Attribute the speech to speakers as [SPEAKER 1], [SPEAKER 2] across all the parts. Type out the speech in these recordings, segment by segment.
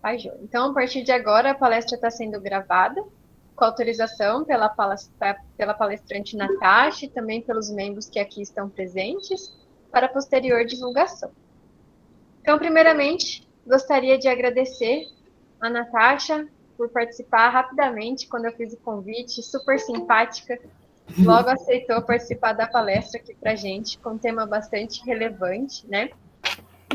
[SPEAKER 1] Tá, Jô. Então, a partir de agora, a palestra está sendo gravada, com autorização pela palestrante Natasha e também pelos membros que aqui estão presentes, para posterior divulgação. Então, primeiramente, gostaria de agradecer a Natasha por participar rapidamente quando eu fiz o convite, super simpática, logo aceitou participar da palestra aqui para a gente, com um tema bastante relevante, né?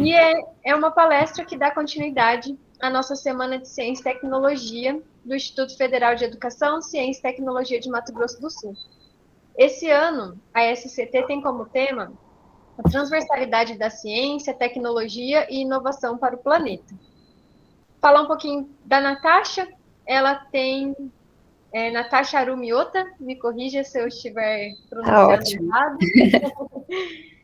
[SPEAKER 1] E é uma palestra que dá continuidade à nossa Semana de Ciência e Tecnologia do Instituto Federal de Educação, Ciência e Tecnologia de Mato Grosso do Sul. Esse ano, a SCT tem como tema a transversalidade da ciência, tecnologia e inovação para o planeta. Falar um pouquinho da Natasha, ela tem Natasha Arumiota, me corrija se eu estiver pronunciando errado.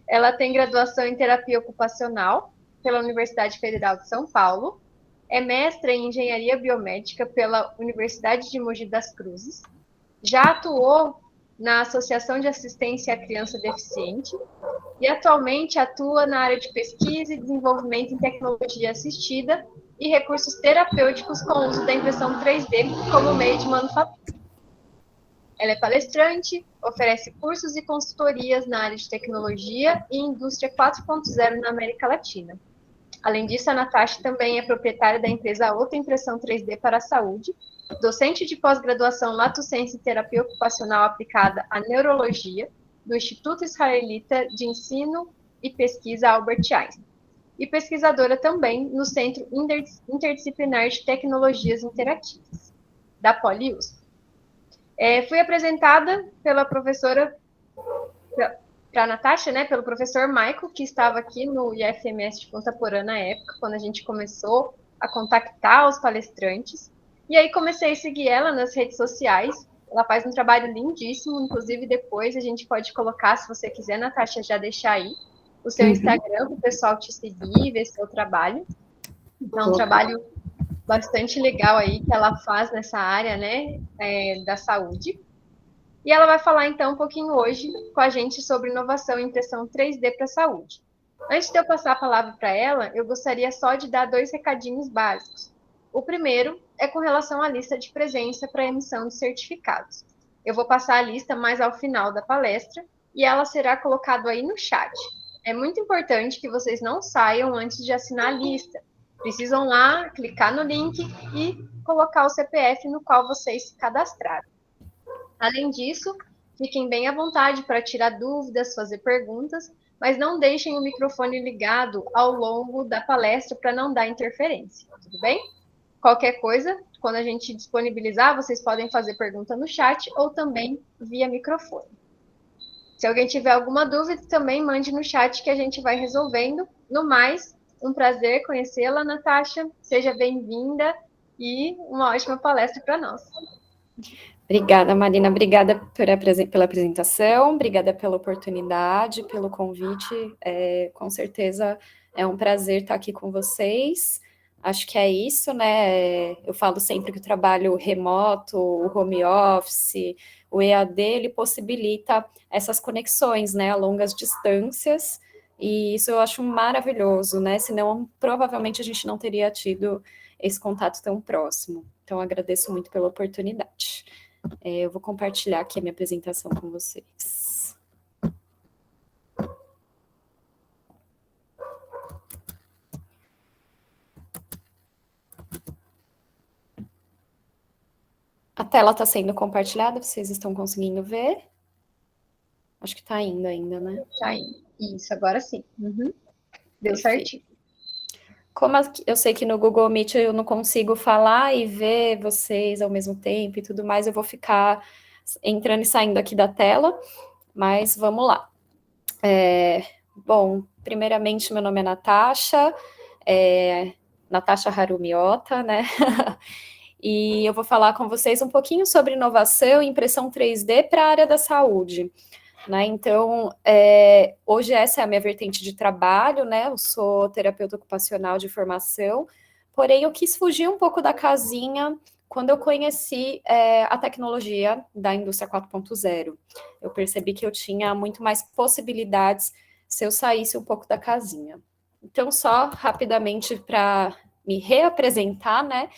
[SPEAKER 1] Ela tem graduação em terapia ocupacional pela Universidade Federal de São Paulo, é mestra em engenharia biomédica pela Universidade de Mogi das Cruzes, já atuou na Associação de Assistência à Criança Deficiente e atualmente atua na área de pesquisa e desenvolvimento em tecnologia assistida e recursos terapêuticos com o uso da impressão 3D como meio de manufatura. Ela é palestrante, oferece cursos e consultorias na área de tecnologia e indústria 4.0 na América Latina. Além disso, a Natasha também é proprietária da empresa Outra Impressão 3D para a Saúde, docente de pós-graduação Lato Sensu em Terapia Ocupacional Aplicada à Neurologia, do Instituto Israelita de Ensino e Pesquisa Albert Einstein, e pesquisadora também no Centro Interdisciplinar de Tecnologias Interativas, da PoliUSP. Fui apresentada pela professora, para a Natasha, né, pelo professor Michael, que estava aqui no IFMS de Ponta Porã na época, quando a gente começou a contactar os palestrantes. E aí comecei a seguir ela nas redes sociais. Ela faz um trabalho lindíssimo, inclusive depois a gente pode colocar, se você quiser, Natasha, já deixar aí o seu Instagram para o pessoal te seguir, ver seu trabalho. Então, um trabalho bastante legal aí que ela faz nessa área, né, da saúde. E ela vai falar então um pouquinho hoje com a gente sobre inovação em impressão 3D para a saúde. Antes de eu passar a palavra para ela, eu gostaria só de dar 2 recadinhos básicos. O primeiro é com relação à lista de presença para emissão de certificados. Eu vou passar a lista mais ao final da palestra e ela será colocada aí no chat. É muito importante que vocês não saiam antes de assinar a lista. Precisam lá clicar no link e colocar o CPF no qual vocês se cadastraram. Além disso, fiquem bem à vontade para tirar dúvidas, fazer perguntas, mas não deixem o microfone ligado ao longo da palestra para não dar interferência, tudo bem? Qualquer coisa, quando a gente disponibilizar, vocês podem fazer pergunta no chat ou também via microfone. Se alguém tiver alguma dúvida, também mande no chat que a gente vai resolvendo. No mais, um prazer conhecê-la, Natasha. Seja bem-vinda e uma ótima palestra para nós.
[SPEAKER 2] Obrigada, Marina. Obrigada pela apresentação, obrigada pela oportunidade, pelo convite. Com certeza é um prazer estar aqui com vocês. Acho que é isso, né? Eu falo sempre que o trabalho remoto, o home office, o EAD, ele possibilita essas conexões, né, a longas distâncias, e isso eu acho maravilhoso, né? Senão, provavelmente, a gente não teria tido esse contato tão próximo. Então, agradeço muito pela oportunidade. Eu vou compartilhar aqui a minha apresentação com vocês. A tela está sendo compartilhada, vocês estão conseguindo ver? Acho que está indo ainda, né?
[SPEAKER 1] Está indo. Isso, agora sim. Uhum. Deu certinho.
[SPEAKER 2] Como eu sei que no Google Meet eu não consigo falar e ver vocês ao mesmo tempo e tudo mais, eu vou ficar entrando e saindo aqui da tela, mas vamos lá. Bom, primeiramente, meu nome é Natasha, Natasha Harumiota, né? E eu vou falar com vocês um pouquinho sobre inovação e impressão 3D para a área da saúde. Né? Então, hoje essa é a minha vertente de trabalho, né? Eu sou terapeuta ocupacional de formação, porém eu quis fugir um pouco da casinha quando eu conheci a tecnologia da indústria 4.0. Eu percebi que eu tinha muito mais possibilidades se eu saísse um pouco da casinha. Então, só rapidamente para me reapresentar, né?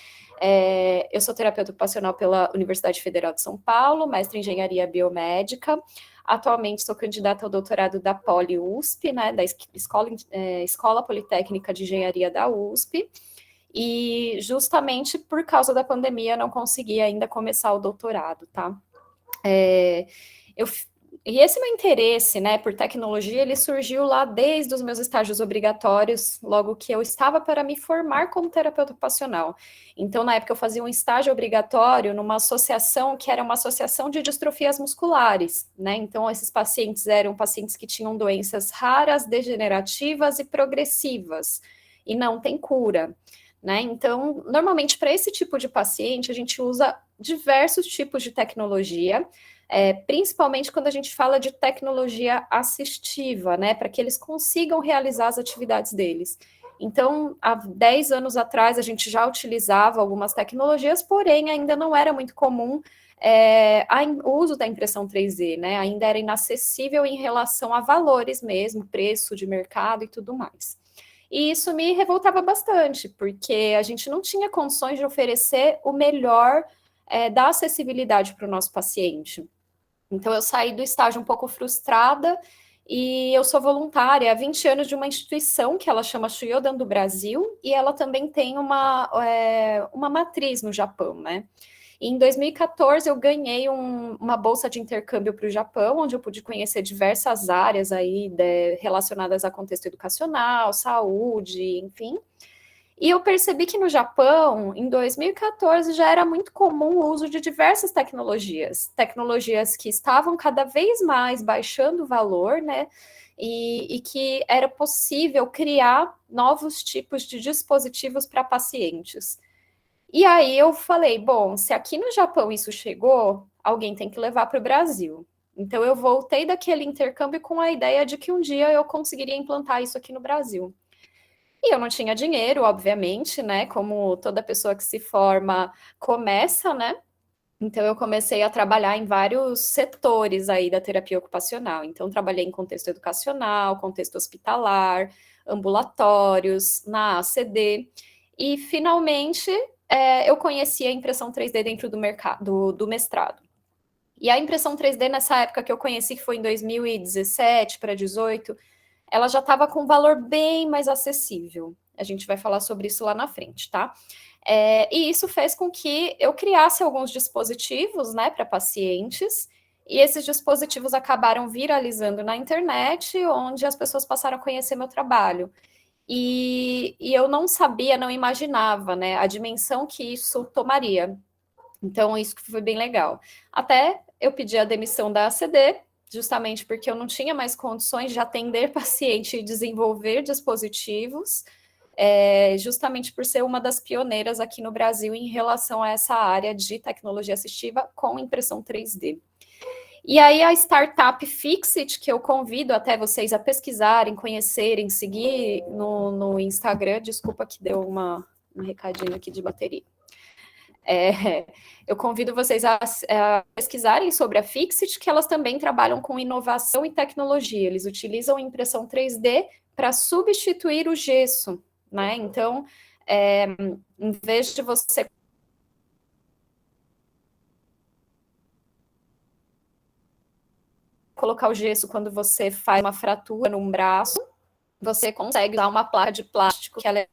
[SPEAKER 2] Eu sou terapeuta ocupacional pela Universidade Federal de São Paulo, mestre em engenharia biomédica. Atualmente sou candidata ao doutorado da Poli-USP, né, da Escola Politécnica de Engenharia da USP, e justamente por causa da pandemia não consegui ainda começar o doutorado, tá? E esse meu interesse, né, por tecnologia, ele surgiu lá desde os meus estágios obrigatórios, logo que eu estava para me formar como terapeuta ocupacional. Então, na época, eu fazia um estágio obrigatório numa associação que era uma associação de distrofias musculares, né? Então, esses pacientes eram pacientes que tinham doenças raras, degenerativas e progressivas, e não tem cura, né? Então, normalmente, para esse tipo de paciente, a gente usa diversos tipos de tecnologia, principalmente quando a gente fala de tecnologia assistiva, né, para que eles consigam realizar as atividades deles. Então, há 10 anos atrás, a gente já utilizava algumas tecnologias, porém, ainda não era muito comum o uso da impressão 3D, né, ainda era inacessível em relação a valores mesmo, preço de mercado e tudo mais. E isso me revoltava bastante, porque a gente não tinha condições de oferecer o melhor da acessibilidade para o nosso paciente. Então, eu saí do estágio um pouco frustrada e eu sou voluntária há 20 anos de uma instituição que ela chama Shuyodan do Brasil e ela também tem uma matriz no Japão, né? E em 2014, eu ganhei uma bolsa de intercâmbio para o Japão, onde eu pude conhecer diversas áreas aí relacionadas a contexto educacional, saúde, enfim. E eu percebi que no Japão, em 2014, já era muito comum o uso de diversas tecnologias que estavam cada vez mais baixando o valor, né? E que era possível criar novos tipos de dispositivos para pacientes. E aí eu falei, bom, se aqui no Japão isso chegou, alguém tem que levar para o Brasil. Então eu voltei daquele intercâmbio com a ideia de que um dia eu conseguiria implantar isso aqui no Brasil. E eu não tinha dinheiro, obviamente, né? Como toda pessoa que se forma começa, né? Então eu comecei a trabalhar em vários setores aí da terapia ocupacional. Então trabalhei em contexto educacional, contexto hospitalar, ambulatórios, na ACD. E finalmente eu conheci a impressão 3D dentro do mercado do mestrado. E a impressão 3D nessa época que eu conheci, que foi em 2017 para 2018, ela já estava com um valor bem mais acessível. A gente vai falar sobre isso lá na frente, tá? E isso fez com que eu criasse alguns dispositivos, né, para pacientes, e esses dispositivos acabaram viralizando na internet, onde as pessoas passaram a conhecer meu trabalho. E eu não sabia, não imaginava, né, a dimensão que isso tomaria. Então, isso foi bem legal. Até eu pedi a demissão da ACD, justamente porque eu não tinha mais condições de atender paciente e desenvolver dispositivos, justamente por ser uma das pioneiras aqui no Brasil em relação a essa área de tecnologia assistiva com impressão 3D. E aí a startup Fixit, que eu convido até vocês a pesquisarem, conhecerem, seguir no Instagram, desculpa que deu um recadinho aqui de bateria. Eu convido vocês a pesquisarem sobre a Fixit, que elas também trabalham com inovação e tecnologia. Eles utilizam impressão 3D para substituir o gesso, né? Então, em vez de você colocar o gesso quando você faz uma fratura num braço, você consegue usar uma placa de plástico que ela é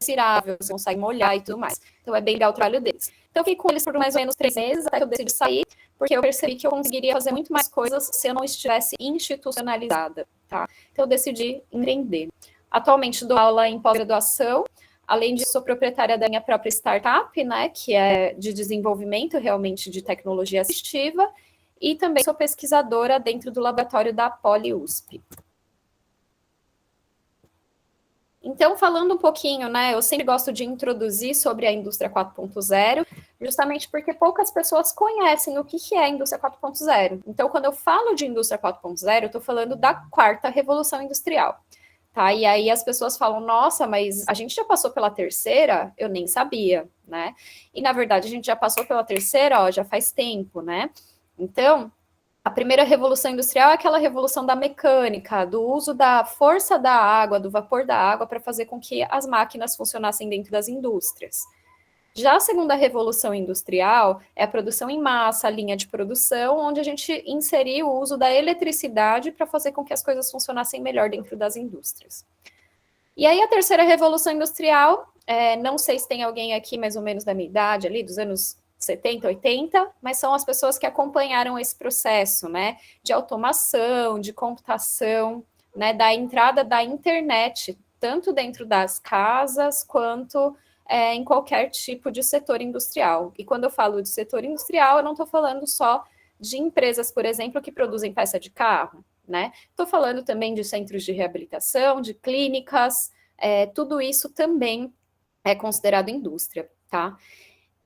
[SPEAKER 2] retirável, você consegue molhar e tudo mais. Então é bem legal o trabalho deles. Então eu fiquei com eles por mais ou menos 3 meses, até que eu decidi sair, porque eu percebi que eu conseguiria fazer muito mais coisas se eu não estivesse institucionalizada, tá? Então eu decidi empreender. Atualmente dou aula em pós-graduação, além disso sou proprietária da minha própria startup, né, que é de desenvolvimento realmente de tecnologia assistiva, e também sou pesquisadora dentro do laboratório da Poli-USP. Então, falando um pouquinho, né, eu sempre gosto de introduzir sobre a indústria 4.0, justamente porque poucas pessoas conhecem o que é a indústria 4.0. Então, quando eu falo de indústria 4.0, eu estou falando da quarta revolução industrial, tá? E aí as pessoas falam, nossa, mas a gente já passou pela terceira? Eu nem sabia, né? E, na verdade, a gente já passou pela terceira, ó, já faz tempo, né? Então, A primeira revolução industrial é aquela revolução da mecânica, do uso da força da água, do vapor da água, para fazer com que as máquinas funcionassem dentro das indústrias. Já a segunda revolução industrial é a produção em massa, a linha de produção, onde a gente inseriu o uso da eletricidade para fazer com que as coisas funcionassem melhor dentro das indústrias. E aí a terceira revolução industrial, não sei se tem alguém aqui mais ou menos da minha idade, ali dos anos 70, 80, mas são as pessoas que acompanharam esse processo, né, de automação, de computação, né, da entrada da internet, tanto dentro das casas, quanto em qualquer tipo de setor industrial. E quando eu falo de setor industrial, eu não estou falando só de empresas, por exemplo, que produzem peça de carro, né? Estou falando também de centros de reabilitação, de clínicas, tudo isso também é considerado indústria, tá?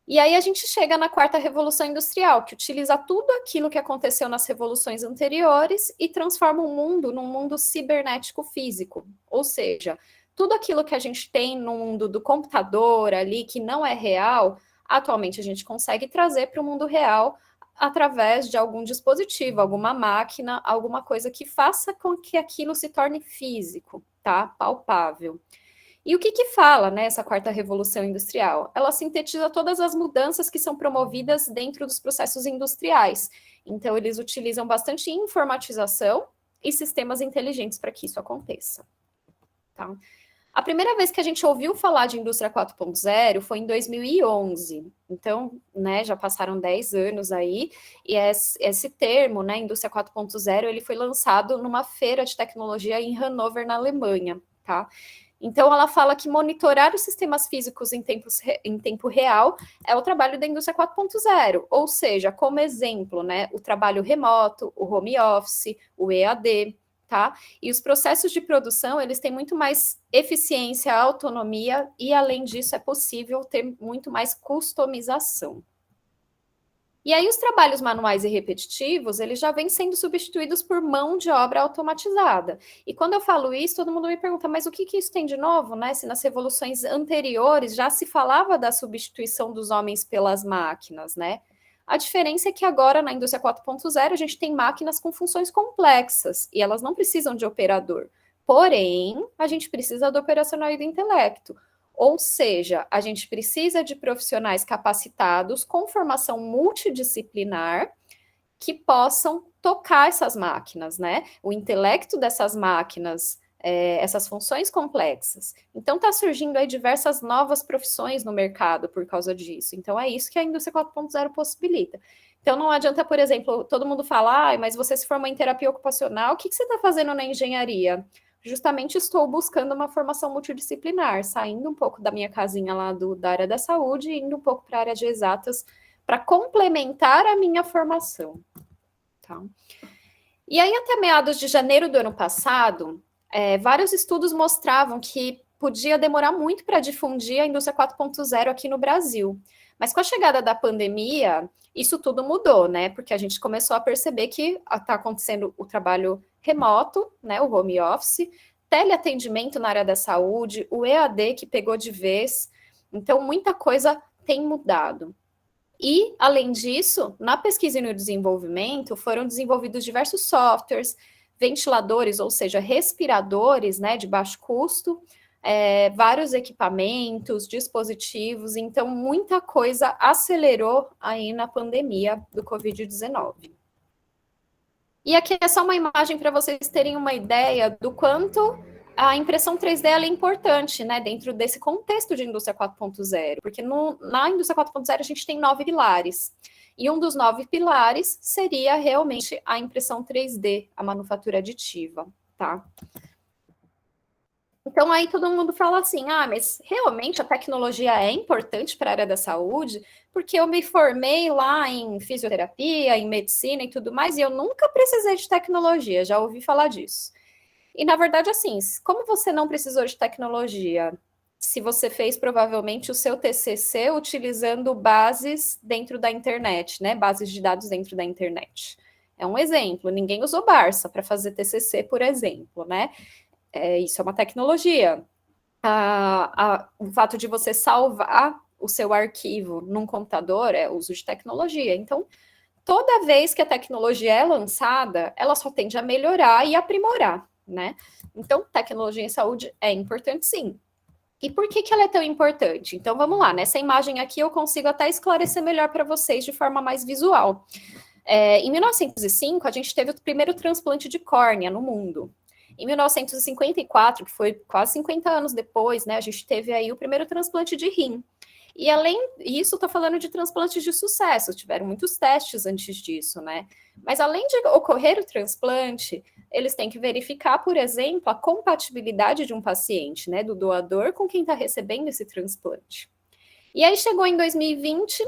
[SPEAKER 2] E aí a gente chega na quarta revolução industrial, que utiliza tudo aquilo que aconteceu nas revoluções anteriores e transforma o mundo num mundo cibernético físico. Ou seja, tudo aquilo que a gente tem no mundo do computador ali, que não é real, atualmente a gente consegue trazer para o mundo real através de algum dispositivo, alguma máquina, alguma coisa que faça com que aquilo se torne físico, tá? Palpável. E o que que fala, né, essa quarta revolução industrial? Ela sintetiza todas as mudanças que são promovidas dentro dos processos industriais. Então, eles utilizam bastante informatização e sistemas inteligentes para que isso aconteça. Tá? A primeira vez que a gente ouviu falar de indústria 4.0 foi em 2011. Então, né, já passaram 10 anos aí, e esse termo, né, indústria 4.0, ele foi lançado numa feira de tecnologia em Hannover, na Alemanha, tá? Então, ela fala que monitorar os sistemas físicos em tempo real é o trabalho da indústria 4.0, ou seja, como exemplo, né, o trabalho remoto, o home office, o EAD, tá? E os processos de produção, eles têm muito mais eficiência, autonomia, e além disso, é possível ter muito mais customização. E aí os trabalhos manuais e repetitivos, eles já vêm sendo substituídos por mão de obra automatizada. E quando eu falo isso, todo mundo me pergunta, mas o que isso tem de novo, né? Se nas revoluções anteriores já se falava da substituição dos homens pelas máquinas, né? A diferença é que agora, na indústria 4.0, a gente tem máquinas com funções complexas, e elas não precisam de operador. Porém, a gente precisa do operacional e do intelecto. Ou seja, a gente precisa de profissionais capacitados com formação multidisciplinar que possam tocar essas máquinas, né? O intelecto dessas máquinas, essas funções complexas. Então, está surgindo aí diversas novas profissões no mercado por causa disso. Então, é isso que a indústria 4.0 possibilita. Então, não adianta, por exemplo, todo mundo falar, mas você se formou em terapia ocupacional, o que você está fazendo na engenharia? Justamente estou buscando uma formação multidisciplinar, saindo um pouco da minha casinha lá da área da saúde e indo um pouco para a área de exatas, para complementar a minha formação. Tá? E aí, até meados de janeiro do ano passado, vários estudos mostravam que podia demorar muito para difundir a indústria 4.0 aqui no Brasil. Mas com a chegada da pandemia, isso tudo mudou, né? Porque a gente começou a perceber que está acontecendo o trabalho remoto, né? O home office, teleatendimento na área da saúde, o EAD que pegou de vez. Então, muita coisa tem mudado. E, além disso, na pesquisa e no desenvolvimento, foram desenvolvidos diversos softwares, ventiladores, ou seja, respiradores, né, de baixo custo, vários equipamentos, dispositivos, então muita coisa acelerou aí na pandemia do Covid-19. E aqui é só uma imagem para vocês terem uma ideia do quanto a impressão 3D é importante, né, dentro desse contexto de indústria 4.0, porque na indústria 4.0 a gente tem 9 pilares, e um dos 9 pilares seria realmente a impressão 3D, a manufatura aditiva, tá? Então, aí todo mundo fala assim, mas realmente a tecnologia é importante para a área da saúde, porque eu me formei lá em fisioterapia, em medicina e tudo mais, e eu nunca precisei de tecnologia, já ouvi falar disso. E, na verdade, assim, como você não precisou de tecnologia, se você fez provavelmente o seu TCC utilizando bases dentro da internet, né? Bases de dados dentro da internet. É um exemplo, ninguém usou Barça para fazer TCC, por exemplo, né? Isso é uma tecnologia. O fato de você salvar o seu arquivo num computador é uso de tecnologia. Então, toda vez que a tecnologia é lançada, ela só tende a melhorar e aprimorar, né? Então, tecnologia em saúde é importante, sim. E por que ela é tão importante? Então, vamos lá. Nessa imagem aqui, eu consigo até esclarecer melhor para vocês de forma mais visual. Em 1905, a gente teve o primeiro transplante de córnea no mundo. Em 1954, que foi quase 50 anos depois, né, a gente teve aí o primeiro transplante de rim. E além disso, estou falando de transplantes de sucesso, tiveram muitos testes antes disso, né? Mas além de ocorrer o transplante, eles têm que verificar, por exemplo, a compatibilidade de um paciente, né, do doador com quem está recebendo esse transplante. E aí chegou em 2020,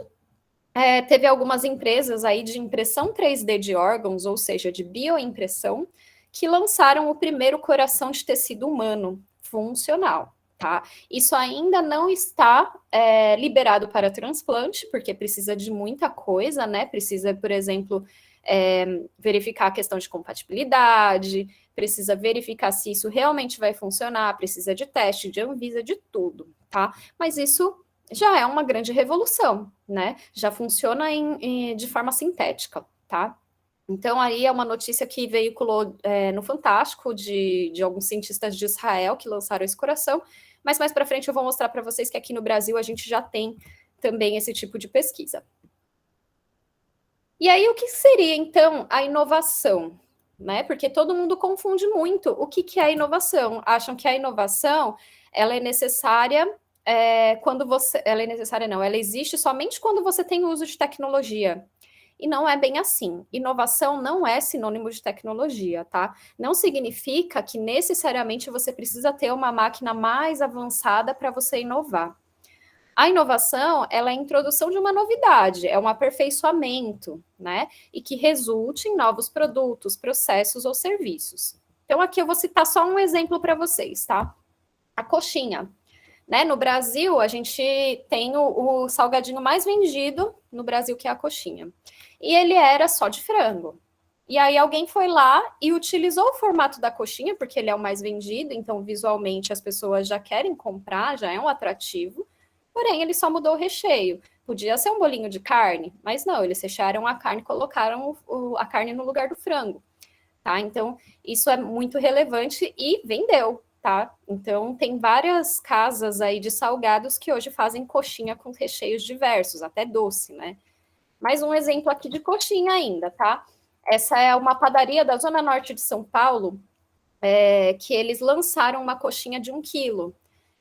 [SPEAKER 2] teve algumas empresas aí de impressão 3D de órgãos, ou seja, de bioimpressão, que lançaram o primeiro coração de tecido humano funcional. Tá? Isso ainda não está liberado para transplante, porque precisa de muita coisa, né? Precisa, por exemplo, verificar a questão de compatibilidade, precisa verificar se isso realmente vai funcionar, precisa de teste, de Anvisa, de tudo, tá? Mas isso já é uma grande revolução, né? Já funciona de forma sintética, tá? Então, aí é uma notícia que veiculou no Fantástico de alguns cientistas de Israel que lançaram esse coração, mas mais para frente eu vou mostrar para vocês que aqui no Brasil a gente já tem também esse tipo de pesquisa. E aí, o que seria, então, a inovação? Né? Porque todo mundo confunde muito o que é a inovação. Acham que a inovação ela é necessária quando você... Ela é necessária, não. Ela existe somente quando você tem uso de tecnologia. E não é bem assim. Inovação não é sinônimo de tecnologia, tá? Não significa que necessariamente você precisa ter uma máquina mais avançada para você inovar. A inovação, ela é a introdução de uma novidade, é um aperfeiçoamento, né? E que resulte em novos produtos, processos ou serviços. Então, aqui eu vou citar só um exemplo para vocês, tá? A coxinha. Né? No Brasil, a gente tem o salgadinho mais vendido no Brasil, que é a coxinha. E ele era só de frango. E aí alguém foi lá e utilizou o formato da coxinha, porque ele é o mais vendido, então visualmente as pessoas já querem comprar, já é um atrativo. Porém, ele só mudou o recheio. Podia ser um bolinho de carne, mas não, eles fecharam a carne e colocaram a carne no lugar do frango. Tá? Então, isso é muito relevante e vendeu, tá? Então, tem várias casas aí de salgados que hoje fazem coxinha com recheios diversos, até doce, né? Mais um exemplo aqui de coxinha ainda, tá? Essa é uma padaria da Zona Norte de São Paulo, que eles lançaram uma coxinha de 1 quilo.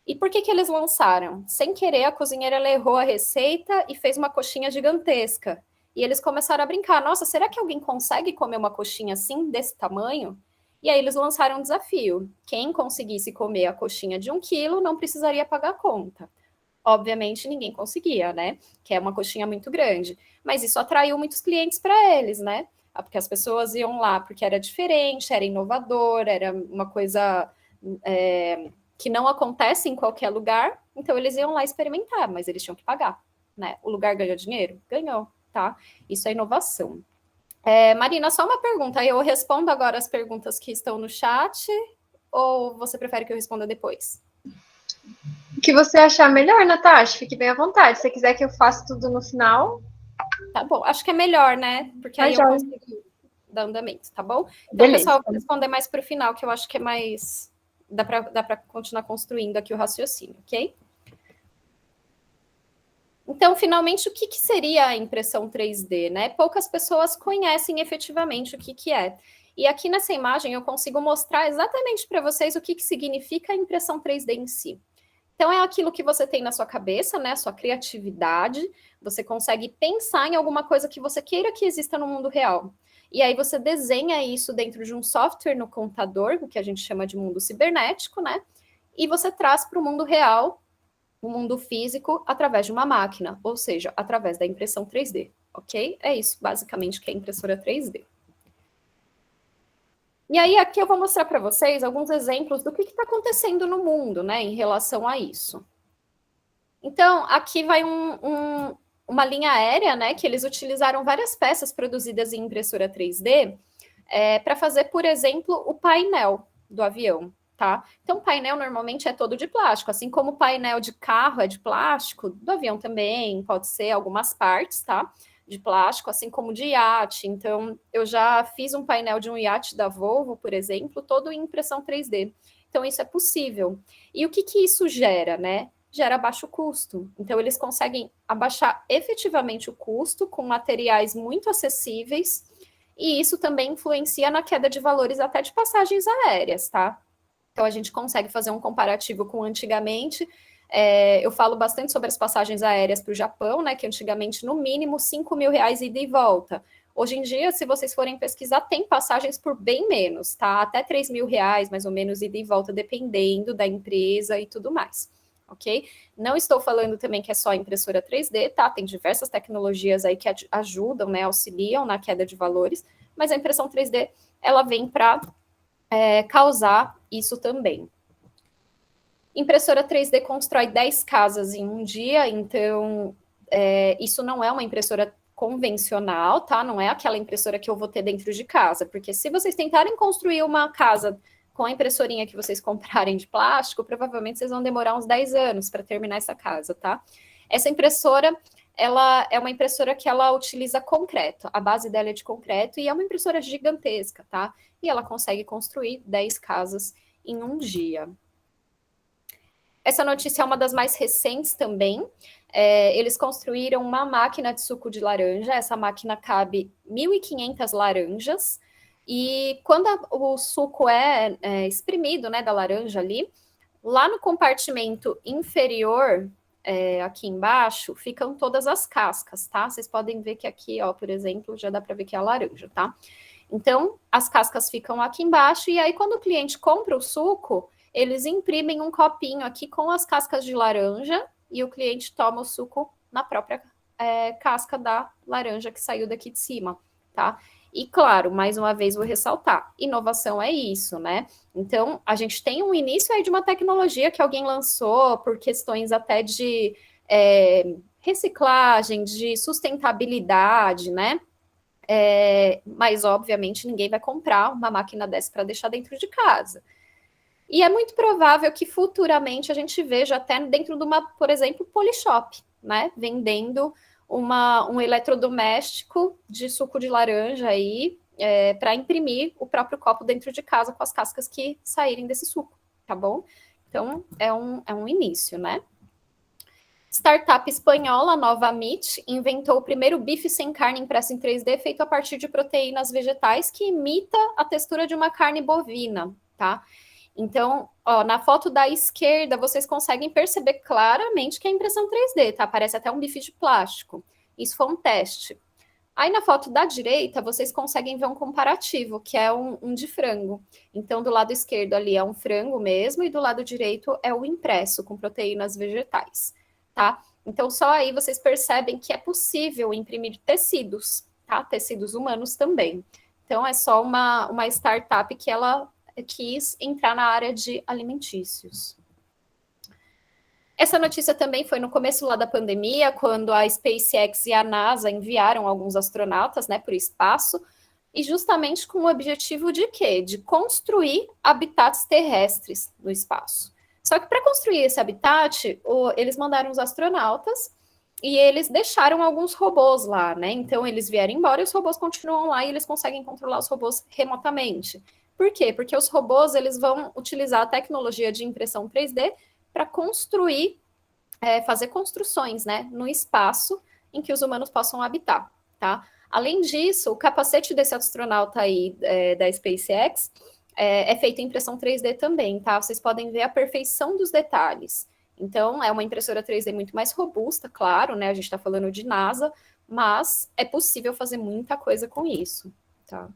[SPEAKER 2] E por que eles lançaram? Sem querer, a cozinheira ela errou a receita e fez uma coxinha gigantesca. E eles começaram a brincar, nossa, será que alguém consegue comer uma coxinha assim, desse tamanho? E aí eles lançaram um desafio. Quem conseguisse comer a coxinha de 1 quilo não precisaria pagar a conta. Obviamente ninguém conseguia, né? Que é uma coxinha muito grande. Mas isso atraiu muitos clientes para eles, né? Porque as pessoas iam lá porque era diferente, era inovador, era uma coisa que não acontece em qualquer lugar. Então eles iam lá experimentar, mas eles tinham que pagar, né? O lugar ganhou dinheiro? Ganhou, tá? Isso é inovação. Marina, só uma pergunta. Eu respondo agora as perguntas que estão no chat ou você prefere que eu responda depois?
[SPEAKER 1] O que você achar melhor, Natasha, fique bem à vontade. Se você quiser que eu faça tudo no final.
[SPEAKER 2] Tá bom, acho que é melhor, né? Porque aí eu consigo dar andamento, tá bom? Então,
[SPEAKER 1] Beleza.
[SPEAKER 2] pessoal, eu vou responder mais para o final, que eu acho que é mais... Dá para continuar construindo aqui o raciocínio, ok? Então, finalmente, o que seria a impressão 3D, né? Poucas pessoas conhecem efetivamente o que é. E aqui nessa imagem eu consigo mostrar exatamente para vocês o que significa a impressão 3D em si. Então, é aquilo que você tem na sua cabeça, né? A sua criatividade. Você consegue pensar em alguma coisa que você queira que exista no mundo real. E aí você desenha isso dentro de um software no computador, o que a gente chama de mundo cibernético, né? E você traz para o mundo real, o mundo físico, através de uma máquina, ou seja, através da impressão 3D, ok? É isso, basicamente, que é a impressora 3D. E aí, aqui eu vou mostrar para vocês alguns exemplos do que está acontecendo no mundo, né, em relação a isso. Então, aqui vai uma linha aérea, né, que eles utilizaram várias peças produzidas em impressora 3D para fazer, por exemplo, o painel do avião, tá? Então, o painel normalmente é todo de plástico, assim como o painel de carro é de plástico, do avião também, pode ser algumas partes, tá? de plástico, assim como de iate. Então, eu já fiz um painel de um iate da Volvo, por exemplo, todo em impressão 3D. Então, isso é possível. E o que isso gera, né? Gera baixo custo. Então, eles conseguem abaixar efetivamente o custo com materiais muito acessíveis, e isso também influencia na queda de valores até de passagens aéreas, tá? Então, a gente consegue fazer um comparativo com antigamente. Eu falo bastante sobre as passagens aéreas para o Japão, né? Que antigamente, no mínimo, R$ 5.000 ida e volta. Hoje em dia, se vocês forem pesquisar, tem passagens por bem menos, tá? Até R$ 3.000, mais ou menos, ida e volta, dependendo da empresa e tudo mais, ok? Não estou falando também que é só impressora 3D, tá? Tem diversas tecnologias aí que ajudam, né? Auxiliam na queda de valores, mas a impressão 3D, ela vem para causar isso também. Impressora 3D constrói 10 casas em um dia, então isso não é uma impressora convencional, tá? Não é aquela impressora que eu vou ter dentro de casa, porque se vocês tentarem construir uma casa com a impressorinha que vocês comprarem de plástico, provavelmente vocês vão demorar uns 10 anos para terminar essa casa, tá? Essa impressora, ela é uma impressora que ela utiliza concreto, a base dela é de concreto e é uma impressora gigantesca, tá? E ela consegue construir 10 casas em um dia. Essa notícia é uma das mais recentes também. Eles construíram uma máquina de suco de laranja. Essa máquina cabe 1.500 laranjas. E quando o suco é espremido, né, da laranja ali, lá no compartimento inferior, aqui embaixo, ficam todas as cascas, tá? Vocês podem ver que aqui, ó, por exemplo, já dá para ver que é a laranja, tá? Então, as cascas ficam aqui embaixo. E aí, quando o cliente compra o suco, eles imprimem um copinho aqui com as cascas de laranja e o cliente toma o suco na própria casca da laranja que saiu daqui de cima, tá? E claro, mais uma vez vou ressaltar, inovação é isso, né? Então, a gente tem um início aí de uma tecnologia que alguém lançou por questões até de reciclagem, de sustentabilidade, né? Mas, obviamente, ninguém vai comprar uma máquina dessa para deixar dentro de casa. E é muito provável que futuramente a gente veja até dentro de uma, por exemplo, Polishop, né? Vendendo um eletrodoméstico de suco de laranja aí para imprimir o próprio copo dentro de casa com as cascas que saírem desse suco, tá bom? Então, é um início, né? Startup espanhola Nova Meat inventou o primeiro bife sem carne impresso em 3D feito a partir de proteínas vegetais que imita a textura de uma carne bovina, tá? Então, ó, na foto da esquerda, vocês conseguem perceber claramente que é impressão 3D, tá? Parece até um bife de plástico. Isso foi um teste. Aí na foto da direita, vocês conseguem ver um comparativo, que é um de frango. Então, do lado esquerdo ali é um frango mesmo, e do lado direito é o impresso, com proteínas vegetais, tá? Então, só aí vocês percebem que é possível imprimir tecidos, tá? Tecidos humanos também. Então, é só uma startup que ela quis entrar na área de alimentícios. Essa notícia também foi no começo lá da pandemia, quando a SpaceX e a NASA enviaram alguns astronautas, né, para o espaço, e justamente com o objetivo de quê? De construir habitats terrestres no espaço. Só que para construir esse habitat, eles mandaram os astronautas e eles deixaram alguns robôs lá, né? Então eles vieram embora e os robôs continuam lá e eles conseguem controlar os robôs remotamente. Por quê? Porque os robôs eles vão utilizar a tecnologia de impressão 3D para construir, fazer construções, né, no espaço em que os humanos possam habitar, tá? Além disso, o capacete desse astronauta aí da SpaceX é feito em impressão 3D também, tá? Vocês podem ver a perfeição dos detalhes. Então, é uma impressora 3D muito mais robusta, claro, né? A gente está falando de NASA, mas é possível fazer muita coisa com isso, tá?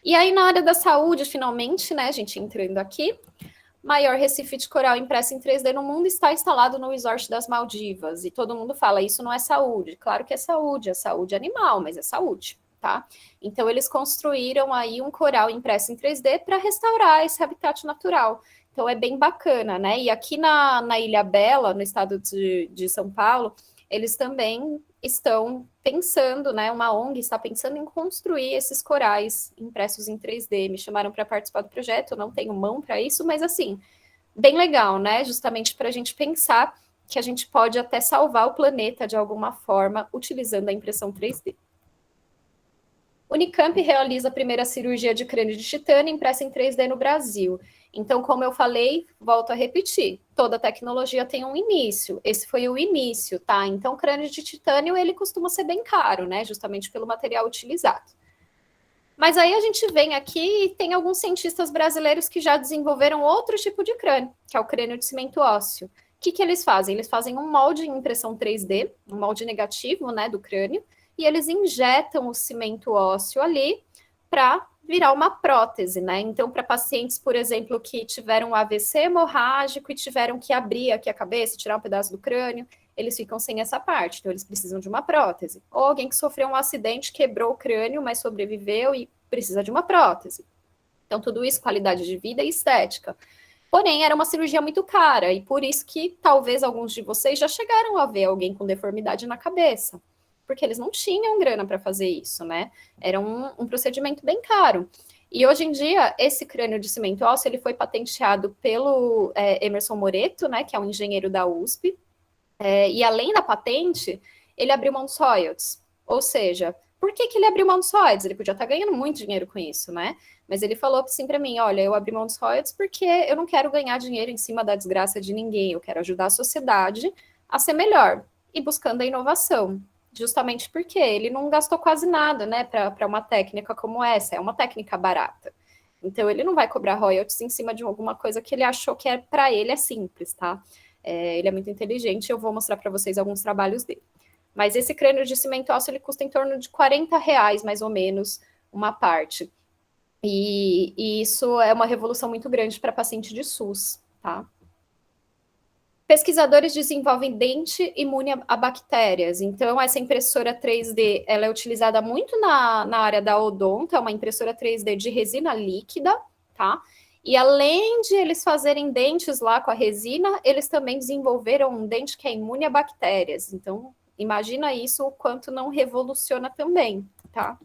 [SPEAKER 2] E aí, na área da saúde, finalmente, né, a gente entrando aqui, maior recife de coral impresso em 3D no mundo está instalado no resort das Maldivas. E todo mundo fala, isso não é saúde. Claro que é saúde animal, mas é saúde, tá? Então, eles construíram aí um coral impresso em 3D para restaurar esse habitat natural. Então, é bem bacana, né? E aqui na Ilha Bela, no estado de São Paulo, eles também estão pensando, né? Uma ONG está pensando em construir esses corais impressos em 3D. Me chamaram para participar do projeto, eu não tenho mão para isso, mas assim, bem legal, né? Justamente para a gente pensar que a gente pode até salvar o planeta de alguma forma utilizando a impressão 3D. Unicamp realiza a primeira cirurgia de crânio de titânio impressa em 3D no Brasil. Então, como eu falei, volto a repetir, toda tecnologia tem um início. Esse foi o início, tá? Então, o crânio de titânio, ele costuma ser bem caro, né? Justamente pelo material utilizado. Mas aí a gente vem aqui e tem alguns cientistas brasileiros que já desenvolveram outro tipo de crânio, que é o crânio de cimento ósseo. O que eles fazem? Eles fazem um molde em impressão 3D, um molde negativo, né, do crânio, e eles injetam o cimento ósseo ali para virar uma prótese, né? Então, para pacientes, por exemplo, que tiveram um AVC hemorrágico e tiveram que abrir aqui a cabeça, tirar um pedaço do crânio, eles ficam sem essa parte, então eles precisam de uma prótese. Ou alguém que sofreu um acidente, quebrou o crânio, mas sobreviveu e precisa de uma prótese. Então, tudo isso, qualidade de vida e estética. Porém, era uma cirurgia muito cara, e por isso que talvez alguns de vocês já chegaram a ver alguém com deformidade na cabeça, porque eles não tinham grana para fazer isso, né? Era um procedimento bem caro. E hoje em dia, esse crânio de cimento ósseo, ele foi patenteado pelo Emerson Moreto, né, que é um engenheiro da USP, e além da patente, ele abriu mão dos royalties. Ou seja, por que ele abriu mão dos royalties? Ele podia estar ganhando muito dinheiro com isso, né? Mas ele falou assim para mim, olha, eu abri mão dos royalties porque eu não quero ganhar dinheiro em cima da desgraça de ninguém, eu quero ajudar a sociedade a ser melhor, e buscando a inovação. Justamente porque ele não gastou quase nada, né, para uma técnica como essa, é uma técnica barata. Então, ele não vai cobrar royalties em cima de alguma coisa que ele achou que para ele é simples, tá? Ele é muito inteligente, eu vou mostrar para vocês alguns trabalhos dele. Mas esse crânio de cimento ósseo, ele custa em torno de R$ 40, mais ou menos, uma parte. E isso é uma revolução muito grande para paciente de SUS, tá? Pesquisadores desenvolvem dente imune a bactérias. Então, essa impressora 3D, ela é utilizada muito na área da odonto, é uma impressora 3D de resina líquida, tá? E além de eles fazerem dentes lá com a resina, eles também desenvolveram um dente que é imune a bactérias. Então, imagina isso, o quanto não revoluciona também, tá?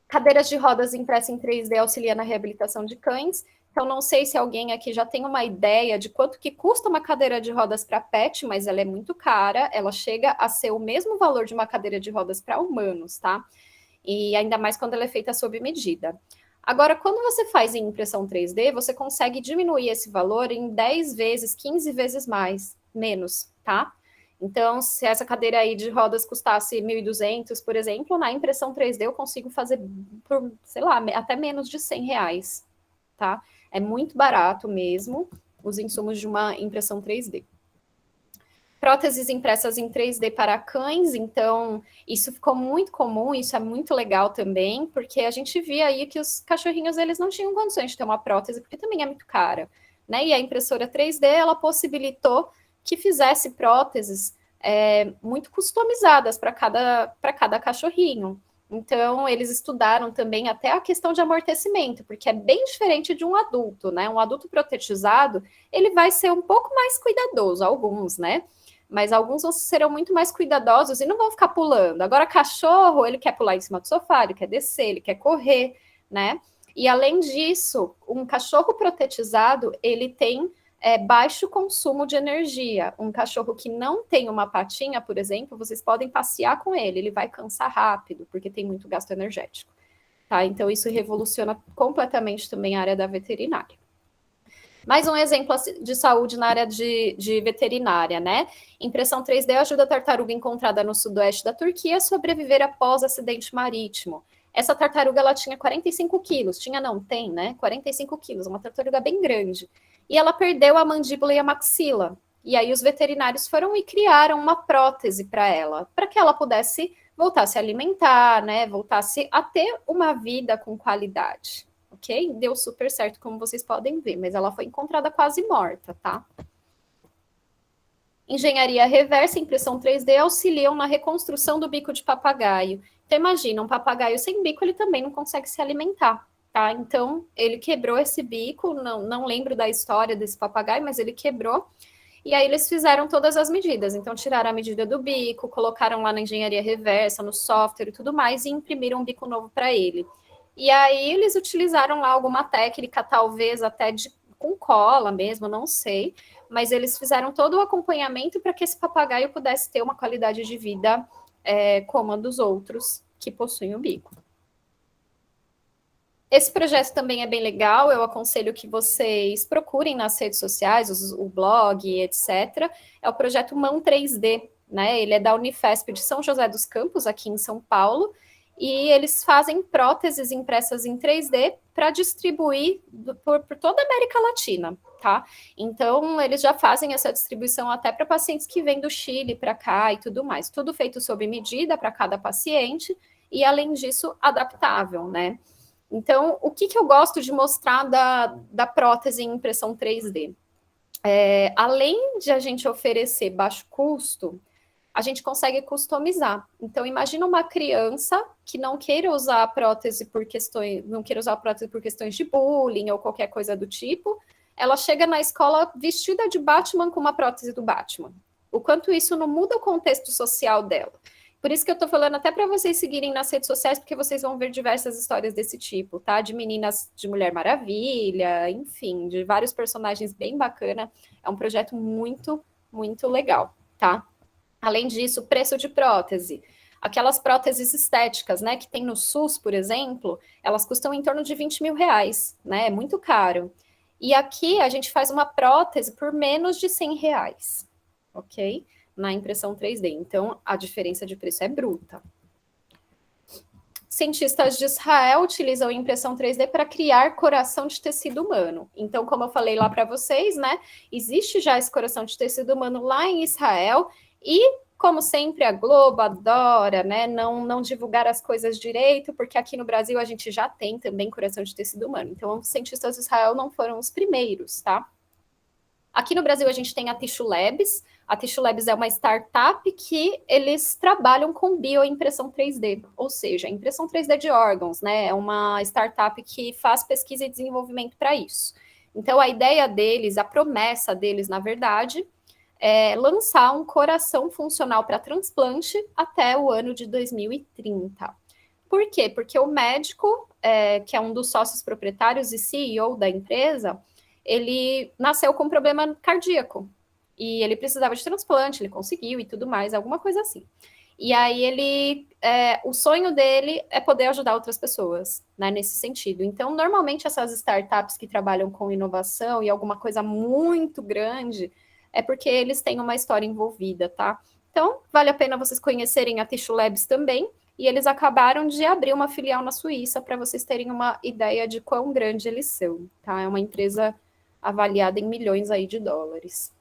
[SPEAKER 2] Cadeiras de rodas impressas em 3D auxiliam na reabilitação de cães. Então, não sei se alguém aqui já tem uma ideia de quanto que custa uma cadeira de rodas para pet, mas ela é muito cara, ela chega a ser o mesmo valor de uma cadeira de rodas para humanos, tá? E ainda mais quando ela é feita sob medida. Agora, quando você faz em impressão 3D, você consegue diminuir esse valor em 10 vezes, 15 vezes menos, tá? Então, se essa cadeira aí de rodas custasse 1.200, por exemplo, na impressão 3D eu consigo fazer por, sei lá, até menos de R$ 100, tá? É muito barato mesmo os insumos de uma impressão 3D. Próteses impressas em 3D para cães, então isso ficou muito comum, isso é muito legal também, porque a gente via aí que os cachorrinhos eles não tinham condições de ter uma prótese, porque também é muito cara, né? E a impressora 3D, ela possibilitou que fizesse próteses muito customizadas para cada cachorrinho. Então, eles estudaram também até a questão de amortecimento, porque é bem diferente de um adulto, né? Um adulto protetizado, ele vai ser um pouco mais cuidadoso, alguns, né? Mas alguns serão muito mais cuidadosos e não vão ficar pulando. Agora, cachorro, ele quer pular em cima do sofá, ele quer descer, ele quer correr, né? E além disso, um cachorro protetizado, ele tem baixo consumo de energia. Um cachorro que não tem uma patinha, por exemplo, vocês podem passear com ele, ele vai cansar rápido, porque tem muito gasto energético. Tá? Então, isso revoluciona completamente também a área da veterinária. Mais um exemplo de saúde na área de veterinária, né? Impressão 3D ajuda a tartaruga encontrada no sudoeste da Turquia a sobreviver após acidente marítimo. Essa tartaruga, ela tinha 45 quilos. Tinha não, tem, né? 45 quilos, uma tartaruga bem grande. E ela perdeu a mandíbula e a maxila. E aí os veterinários foram e criaram uma prótese para ela, para que ela pudesse voltar a se alimentar, né? Voltasse a ter uma vida com qualidade. Ok? Deu super certo, como vocês podem ver, mas ela foi encontrada quase morta, tá? Engenharia reversa e impressão 3D auxiliam na reconstrução do bico de papagaio. Então, imagina, um papagaio sem bico, ele também não consegue se alimentar, tá? Então, ele quebrou esse bico, não lembro da história desse papagaio, mas ele quebrou, e aí eles fizeram todas as medidas. Então, tiraram a medida do bico, colocaram lá na engenharia reversa, no software e tudo mais, e imprimiram um bico novo para ele. E aí eles utilizaram lá alguma técnica, talvez até com cola mesmo, não sei, mas eles fizeram todo o acompanhamento para que esse papagaio pudesse ter uma qualidade de vida como a dos outros que possuem o bico. Esse projeto também é bem legal, eu aconselho que vocês procurem nas redes sociais, o blog, etc. É o projeto Mão 3D, né? Ele é da Unifesp de São José dos Campos, aqui em São Paulo, e eles fazem próteses impressas em 3D para distribuir por toda a América Latina, tá? Então, eles já fazem essa distribuição até para pacientes que vêm do Chile para cá e tudo mais. Tudo feito sob medida para cada paciente e, além disso, adaptável, né? Então, o que eu gosto de mostrar da prótese em impressão 3D? Além de a gente oferecer baixo custo, a gente consegue customizar. Então, imagina uma criança que não queira usar a prótese por questões de bullying ou qualquer coisa do tipo. Ela chega na escola vestida de Batman com uma prótese do Batman. O quanto isso não muda o contexto social dela. Por isso que eu tô falando até para vocês seguirem nas redes sociais, porque vocês vão ver diversas histórias desse tipo, tá? De meninas de Mulher Maravilha, enfim, de vários personagens bem bacana. É um projeto muito, muito legal, tá? Além disso, preço de prótese. Aquelas próteses estéticas, né, que tem no SUS, por exemplo, elas custam em torno de 20 mil reais, né? É muito caro. E aqui a gente faz uma prótese por menos de 100 reais, ok? Na impressão 3D. Então, a diferença de preço é bruta. Cientistas de Israel utilizam impressão 3D para criar coração de tecido humano. Então, como eu falei lá para vocês, né, existe já esse coração de tecido humano lá em Israel e, como sempre, a Globo adora, né, não divulgar as coisas direito, porque aqui no Brasil a gente já tem também coração de tecido humano. Então, os cientistas de Israel não foram os primeiros, tá? Aqui no Brasil a gente tem a Tissue Labs. A Tissue Labs é uma startup que eles trabalham com bioimpressão 3D, ou seja, impressão 3D de órgãos, né? É uma startup que faz pesquisa e desenvolvimento para isso. Então, a ideia deles, a promessa deles, na verdade, é lançar um coração funcional para transplante até o ano de 2030. Por quê? Porque o médico, que é um dos sócios proprietários e CEO da empresa, ele nasceu com um problema cardíaco e ele precisava de transplante, ele conseguiu e tudo mais, alguma coisa assim. E aí o sonho dele é poder ajudar outras pessoas, né, nesse sentido. Então, normalmente essas startups que trabalham com inovação e alguma coisa muito grande é porque eles têm uma história envolvida, tá? Então, vale a pena vocês conhecerem a Tissue Labs também. E eles acabaram de abrir uma filial na Suíça para vocês terem uma ideia de quão grande eles são, tá? É uma empresa avaliada em milhões aí de dólares.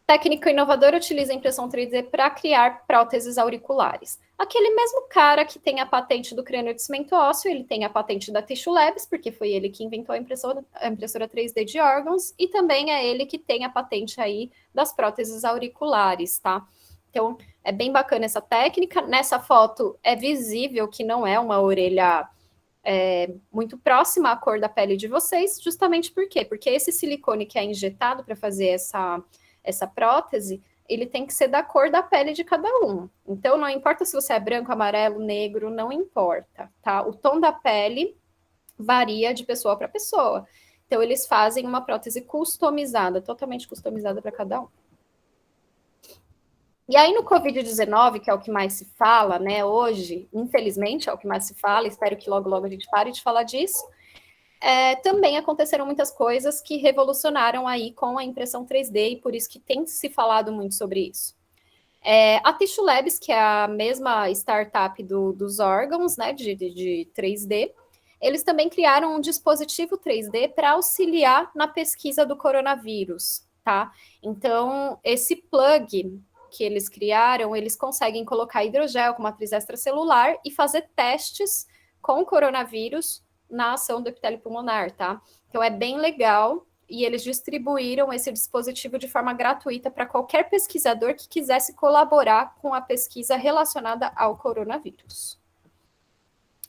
[SPEAKER 2] Técnica inovadora utiliza a impressão 3D para criar próteses auriculares. Aquele mesmo cara que tem a patente do crânio de cimento ósseo, ele tem a patente da Tissue Labs, porque foi ele que inventou a impressora 3D de órgãos, e também é ele que tem a patente aí das próteses auriculares, tá? Então, é bem bacana essa técnica. Nessa foto é visível que não é uma orelha muito próxima à cor da pele de vocês, justamente por quê? Porque esse silicone que é injetado para fazer essa prótese, ele tem que ser da cor da pele de cada um. Então, não importa se você é branco, amarelo, negro, não importa, tá? O tom da pele varia de pessoa para pessoa. Então, eles fazem uma prótese customizada, totalmente customizada para cada um. E aí, no Covid-19, que é o que mais se fala, né, hoje, infelizmente é o que mais se fala, espero que logo, logo a gente pare de falar disso, também aconteceram muitas coisas que revolucionaram aí com a impressão 3D, e por isso que tem se falado muito sobre isso. A Tissue Labs, que é a mesma startup dos órgãos, né, de 3D, eles também criaram um dispositivo 3D para auxiliar na pesquisa do coronavírus, tá? Então, esse plug que eles criaram, eles conseguem colocar hidrogel com matriz extracelular e fazer testes com o coronavírus na ação do epitélio pulmonar, tá? Então, é bem legal e eles distribuíram esse dispositivo de forma gratuita para qualquer pesquisador que quisesse colaborar com a pesquisa relacionada ao coronavírus.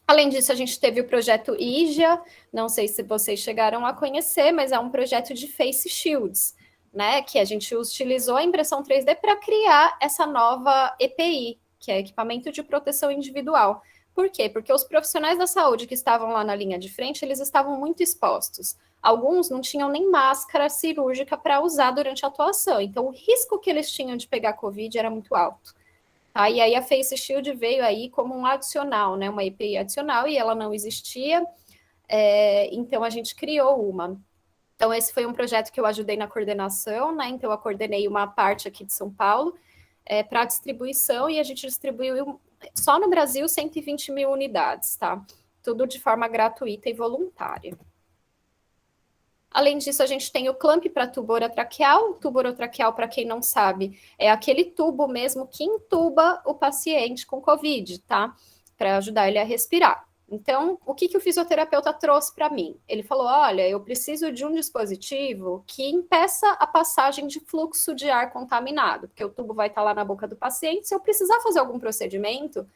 [SPEAKER 2] Além disso, a gente teve o projeto IGIA, não sei se vocês chegaram a conhecer, mas é um projeto de face shields, né, que a gente utilizou a impressão 3D para criar essa nova EPI, que é equipamento de proteção individual, Por quê? Porque os profissionais da saúde que estavam lá na linha de frente, eles estavam muito expostos. Alguns não tinham nem máscara cirúrgica para usar durante a atuação. Então, o risco que eles tinham de pegar Covid era muito alto. Tá? E aí a Face Shield veio aí como um adicional, né? Uma EPI adicional, e ela não existia. Então, a gente criou uma. Então, esse foi um projeto que eu ajudei na coordenação, né? Então, eu coordenei uma parte aqui de São Paulo para distribuição, e a gente distribuiu só no Brasil 120 mil unidades, tá? Tudo de forma gratuita e voluntária. Além disso, a gente tem o clamp para tubo orotraqueal. O tubo orotraqueal, para quem não sabe, é aquele tubo mesmo que intuba o paciente com Covid, tá? Para ajudar ele a respirar. Então, o que o fisioterapeuta trouxe para mim? Ele falou, olha, eu preciso de um dispositivo que impeça a passagem de fluxo de ar contaminado, porque o tubo vai estar lá na boca do paciente. Se eu precisar fazer algum procedimento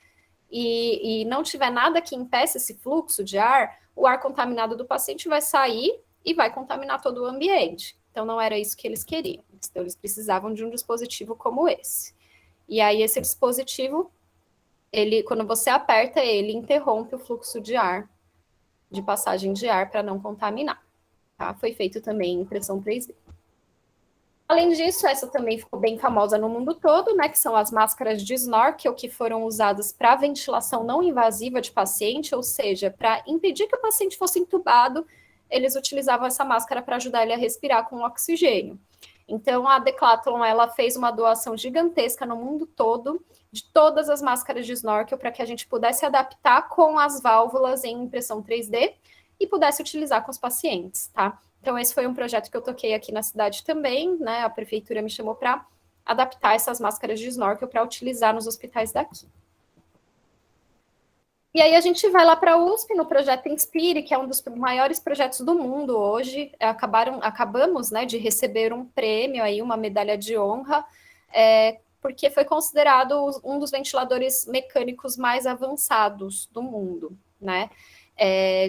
[SPEAKER 2] e não tiver nada que impeça esse fluxo de ar, o ar contaminado do paciente vai sair e vai contaminar todo o ambiente. Então, não era isso que eles queriam. Então, eles precisavam de um dispositivo como esse. E aí, esse dispositivo, quando você aperta, ele interrompe o fluxo de ar, de passagem de ar, para não contaminar. Tá? Foi feito também em impressão 3D. Além disso, essa também ficou bem famosa no mundo todo, né, que são as máscaras de snorkel, que foram usadas para ventilação não invasiva de paciente, ou seja, para impedir que o paciente fosse entubado, eles utilizavam essa máscara para ajudar ele a respirar com oxigênio. Então, a Decathlon, ela fez uma doação gigantesca no mundo todo de todas as máscaras de snorkel para que a gente pudesse adaptar com as válvulas em impressão 3D e pudesse utilizar com os pacientes, tá? Então, esse foi um projeto que eu toquei aqui na cidade também, né? A prefeitura me chamou para adaptar essas máscaras de snorkel para utilizar nos hospitais daqui. E aí a gente vai lá para a USP no projeto Inspire, que é um dos maiores projetos do mundo hoje. Acabamos, né, de receber um prêmio, aí, uma medalha de honra, porque foi considerado um dos ventiladores mecânicos mais avançados do mundo, né?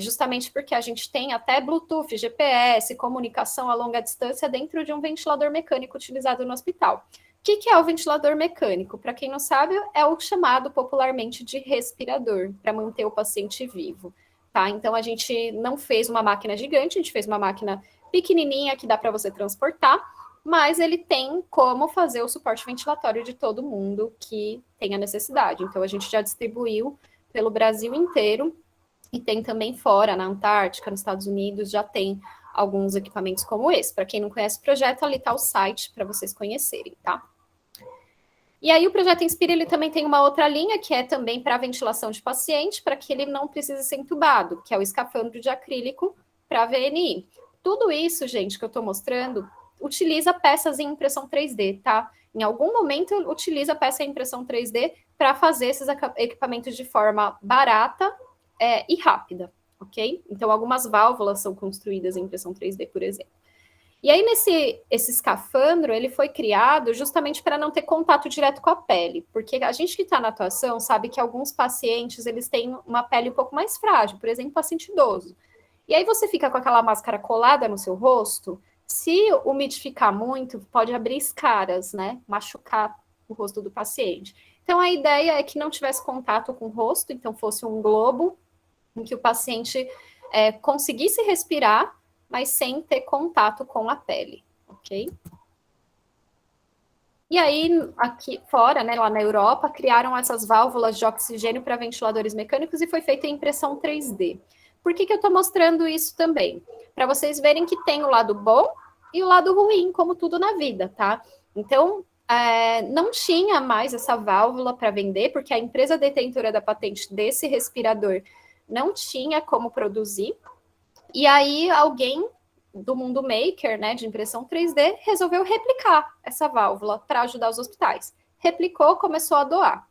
[SPEAKER 2] Justamente porque a gente tem até Bluetooth, GPS, comunicação a longa distância dentro de um ventilador mecânico utilizado no hospital. O que é o ventilador mecânico? Para quem não sabe, é o chamado popularmente de respirador, para manter o paciente vivo. Tá? Então, a gente não fez uma máquina gigante, a gente fez uma máquina pequenininha que dá para você transportar, mas ele tem como fazer o suporte ventilatório de todo mundo que tem a necessidade. Então, a gente já distribuiu pelo Brasil inteiro, e tem também fora, na Antártica, nos Estados Unidos, já tem alguns equipamentos como esse. Para quem não conhece o projeto, ali está o site para vocês conhecerem, tá? E aí o projeto Inspire, ele também tem uma outra linha, que é também para ventilação de paciente, para que ele não precise ser entubado, que é o escafandro de acrílico para VNI. Tudo isso, gente, que eu estou mostrando, utiliza peças em impressão 3D, tá? Em algum momento, utiliza peça em impressão 3D para fazer esses equipamentos de forma barata e rápida, ok? Então, algumas válvulas são construídas em impressão 3D, por exemplo. E aí, esse escafandro, ele foi criado justamente para não ter contato direto com a pele, porque a gente que está na atuação sabe que alguns pacientes, eles têm uma pele um pouco mais frágil, por exemplo, paciente idoso. E aí você fica com aquela máscara colada no seu rosto, se umidificar muito, pode abrir escaras, né? Machucar o rosto do paciente. Então, a ideia é que não tivesse contato com o rosto, então fosse um globo em que o paciente conseguisse respirar, mas sem ter contato com a pele, ok? E aí, aqui fora, né, lá na Europa, criaram essas válvulas de oxigênio para ventiladores mecânicos e foi feita em impressão 3D. Por que eu estou mostrando isso também? Para vocês verem que tem o lado bom e o lado ruim, como tudo na vida, tá? Então, não tinha mais essa válvula para vender, porque a empresa detentora da patente desse respirador não tinha como produzir. E aí, alguém do mundo maker, né, de impressão 3D, resolveu replicar essa válvula para ajudar os hospitais. Replicou, começou a doar.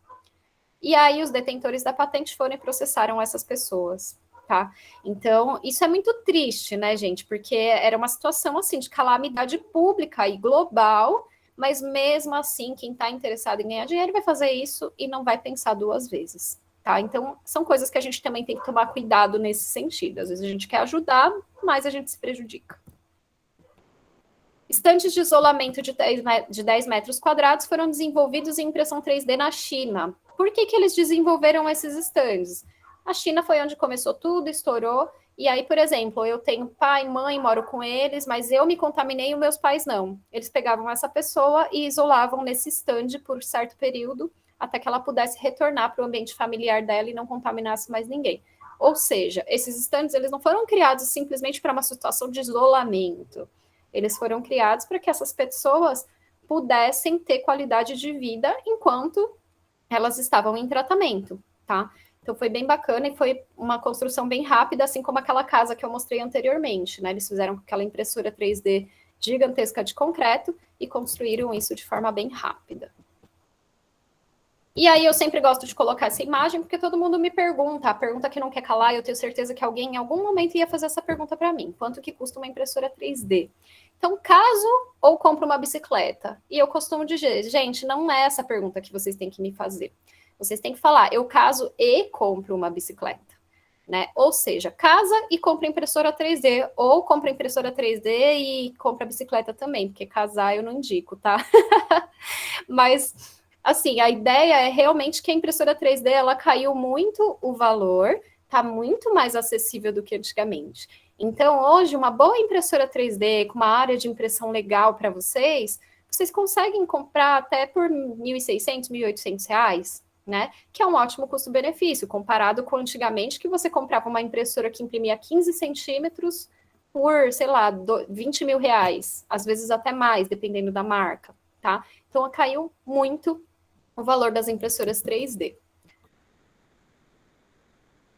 [SPEAKER 2] E aí, os detentores da patente foram e processaram essas pessoas, tá? Então, isso é muito triste, né, gente? Porque era uma situação, assim, de calamidade pública e global, mas mesmo assim, quem está interessado em ganhar dinheiro vai fazer isso e não vai pensar duas vezes, tá? Então, são coisas que a gente também tem que tomar cuidado nesse sentido. Às vezes a gente quer ajudar, mas a gente se prejudica. Estantes de isolamento de 10 metros quadrados foram desenvolvidos em impressão 3D na China. por que eles desenvolveram esses stands? A China foi onde começou tudo, estourou. E aí, por exemplo, eu tenho pai, mãe, moro com eles, mas eu me contaminei e os meus pais não. Eles pegavam essa pessoa e isolavam nesse stand por certo período, até que ela pudesse retornar para o ambiente familiar dela e não contaminasse mais ninguém. Ou seja, esses stands eles não foram criados simplesmente para uma situação de isolamento. Eles foram criados para que essas pessoas pudessem ter qualidade de vida enquanto elas estavam em tratamento, tá? Então foi bem bacana e foi uma construção bem rápida, assim como aquela casa que eu mostrei anteriormente, né? Eles fizeram aquela impressora 3D gigantesca de concreto e construíram isso de forma bem rápida. E aí eu sempre gosto de colocar essa imagem, porque todo mundo me pergunta, a pergunta que não quer calar, eu tenho certeza que alguém em algum momento ia fazer essa pergunta para mim. Quanto que custa uma impressora 3D? Então, caso ou compro uma bicicleta? E eu costumo dizer, gente, não é essa pergunta que vocês têm que me fazer. Vocês têm que falar, eu caso e compro uma bicicleta. Né? Ou seja, casa e compra impressora 3D, ou compra impressora 3D e compra bicicleta também, porque casar eu não indico, tá? Mas assim, a ideia é realmente que a impressora 3D ela caiu muito o valor, está muito mais acessível do que antigamente. Então, hoje, uma boa impressora 3D com uma área de impressão legal para vocês, vocês conseguem comprar até por R$ 1.600, R$ 1.800, né? Que é um ótimo custo-benefício, comparado com antigamente, que você comprava uma impressora que imprimia 15 centímetros por, sei lá, R$ 20 mil, às vezes até mais, dependendo da marca, tá? Então, caiu muito o valor das impressoras 3D.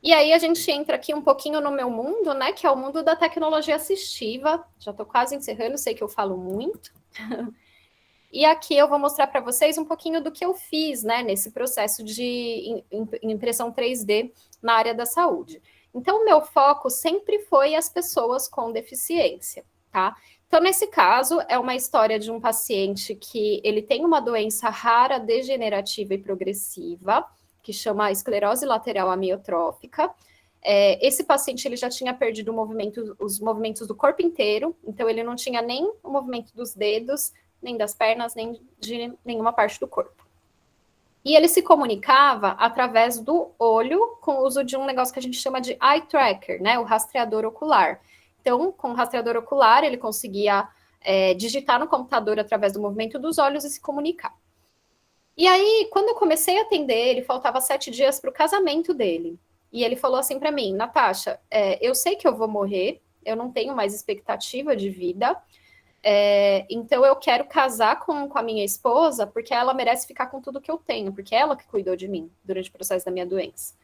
[SPEAKER 2] E aí a gente entra aqui um pouquinho no meu mundo, né, que é o mundo da tecnologia assistiva. Já estou quase encerrando, sei que eu falo muito. E aqui eu vou mostrar para vocês um pouquinho do que eu fiz, né, nesse processo de impressão 3D na área da saúde. Então, o meu foco sempre foi as pessoas com deficiência, tá? Então, nesse caso, é uma história de um paciente que ele tem uma doença rara, degenerativa e progressiva, que chama esclerose lateral amiotrófica. Esse paciente ele já tinha perdido os movimentos do corpo inteiro, então ele não tinha nem o movimento dos dedos, nem das pernas, nem de nenhuma parte do corpo. E ele se comunicava através do olho, com o uso de um negócio que a gente chama de eye tracker, né, o rastreador ocular. Então, com o rastreador ocular, ele conseguia digitar no computador através do movimento dos olhos e se comunicar. E aí, quando eu comecei a atender ele, faltava 7 dias para o casamento dele. E ele falou assim para mim, Natasha, eu sei que eu vou morrer, eu não tenho mais expectativa de vida, então eu quero casar com a minha esposa, porque ela merece ficar com tudo que eu tenho, porque é ela que cuidou de mim durante o processo da minha doença.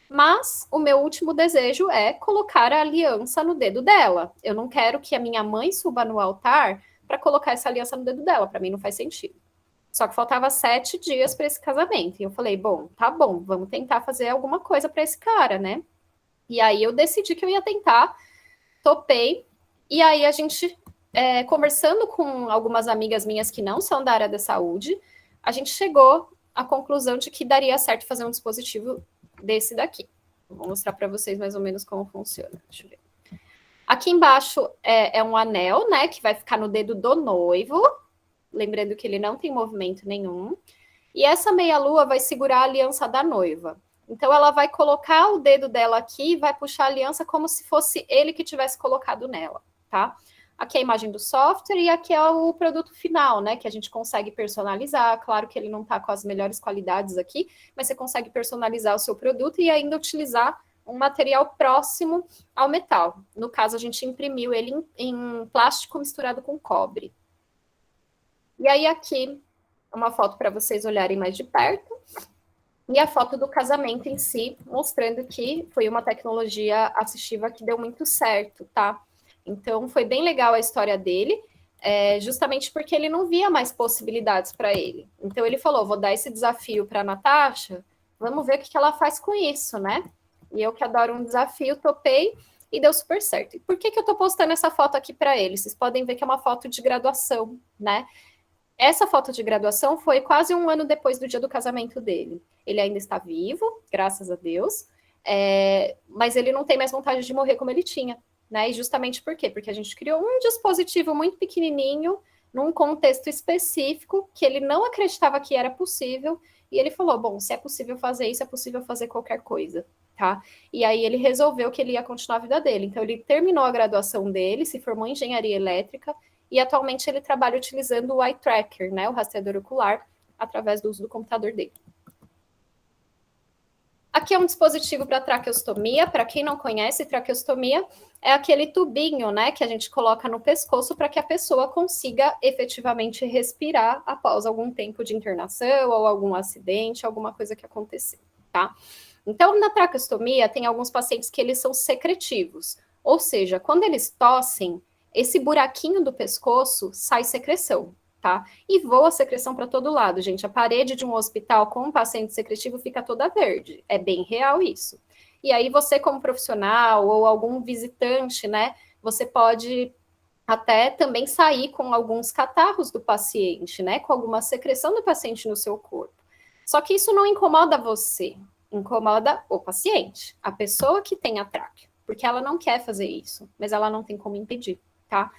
[SPEAKER 2] Mas o meu último desejo é colocar a aliança no dedo dela. Eu não quero que a minha mãe suba no altar para colocar essa aliança no dedo dela. Para mim não faz sentido. Só que faltava 7 dias para esse casamento. E eu falei, bom, tá bom, vamos tentar fazer alguma coisa para esse cara, né? E aí eu decidi que eu ia tentar, topei. E aí a gente, conversando com algumas amigas minhas que não são da área da saúde, a gente chegou à conclusão de que daria certo fazer um dispositivo desse daqui. Vou mostrar para vocês mais ou menos como funciona. Deixa eu ver. Aqui embaixo é um anel, né, que vai ficar no dedo do noivo, lembrando que ele não tem movimento nenhum. E essa meia-lua vai segurar a aliança da noiva. Então, ela vai colocar o dedo dela aqui e vai puxar a aliança como se fosse ele que tivesse colocado nela, tá? Aqui é a imagem do software e aqui é o produto final, né? Que a gente consegue personalizar. Claro que ele não está com as melhores qualidades aqui, mas você consegue personalizar o seu produto e ainda utilizar um material próximo ao metal. No caso, a gente imprimiu ele em plástico misturado com cobre. E aí, aqui, uma foto para vocês olharem mais de perto. E a foto do casamento em si, mostrando que foi uma tecnologia assistiva que deu muito certo, tá? Então, foi bem legal a história dele, justamente porque ele não via mais possibilidades para ele. Então, ele falou, vou dar esse desafio para a Natasha, vamos ver o que ela faz com isso, né? E eu que adoro um desafio, topei e deu super certo. E por que eu tô postando essa foto aqui para ele? Vocês podem ver que é uma foto de graduação, né? Essa foto de graduação foi quase 1 ano depois do dia do casamento dele. Ele ainda está vivo, graças a Deus, mas ele não tem mais vontade de morrer como ele tinha, né? E justamente por quê? Porque a gente criou um dispositivo muito pequenininho, num contexto específico, que ele não acreditava que era possível, E ele falou, bom, se é possível fazer isso, é possível fazer qualquer coisa, tá? E aí ele resolveu que ele ia continuar a vida dele. Então ele terminou a graduação dele, se formou em engenharia elétrica, e atualmente ele trabalha utilizando o eye tracker, né, o rastreador ocular, através do uso do computador dele. Aqui é um dispositivo para traqueostomia. Para quem não conhece, traqueostomia é aquele tubinho, né, que a gente coloca no pescoço para que a pessoa consiga efetivamente respirar após algum tempo de internação ou algum acidente, alguma coisa que aconteceu, tá? Então, na traqueostomia, tem alguns pacientes que eles são secretivos, ou seja, quando eles tossem, esse buraquinho do pescoço sai secreção, tá? E voa secreção para todo lado, gente. A parede de um hospital com um paciente secretivo fica toda verde. É bem real isso. E aí você, como profissional ou algum visitante, né, você pode até também sair com alguns catarros do paciente, né, com alguma secreção do paciente no seu corpo. Só que isso não incomoda você, incomoda o paciente, a pessoa que tem a tráqueo, porque ela não quer fazer isso, mas ela não tem como impedir, tá?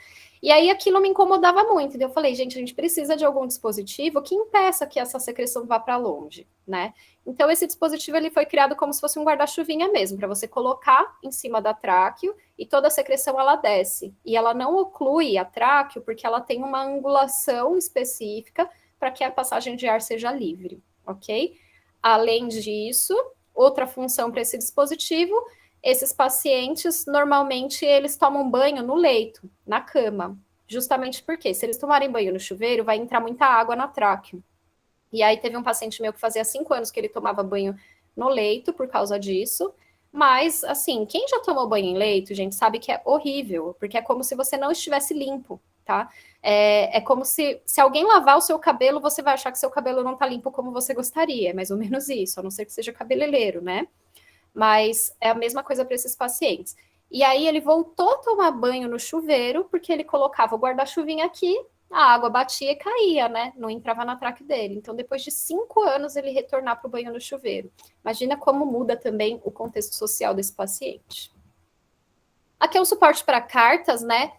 [SPEAKER 2] E aí aquilo me incomodava muito. Então eu falei, gente, a gente precisa de algum dispositivo que impeça que essa secreção vá para longe, né? Então esse dispositivo ele foi criado como se fosse um guarda-chuvinha mesmo, para você colocar em cima da tráqueo e toda a secreção ela desce. E ela não oclui a tráqueo porque ela tem uma angulação específica para que a passagem de ar seja livre, ok? Além disso, outra função para esse dispositivo, esses pacientes, normalmente, eles tomam banho no leito, na cama, justamente porque, se eles tomarem banho no chuveiro, vai entrar muita água na tráqueo. E aí teve um paciente meu que fazia 5 anos que ele tomava banho no leito por causa disso, mas, assim, quem já tomou banho em leito, gente, sabe que é horrível, porque é como se você não estivesse limpo, tá? É como se alguém lavar o seu cabelo, você vai achar que seu cabelo não tá limpo como você gostaria, é mais ou menos isso, a não ser que seja cabeleireiro, né? Mas é a mesma coisa para esses pacientes. E aí ele voltou a tomar banho no chuveiro, porque ele colocava o guarda-chuvinha aqui, a água batia e caía, né? Não entrava na traque dele. Então, depois de 5 anos, ele retornar para o banho no chuveiro. Imagina como muda também o contexto social desse paciente. Aqui é um suporte para cartas, né?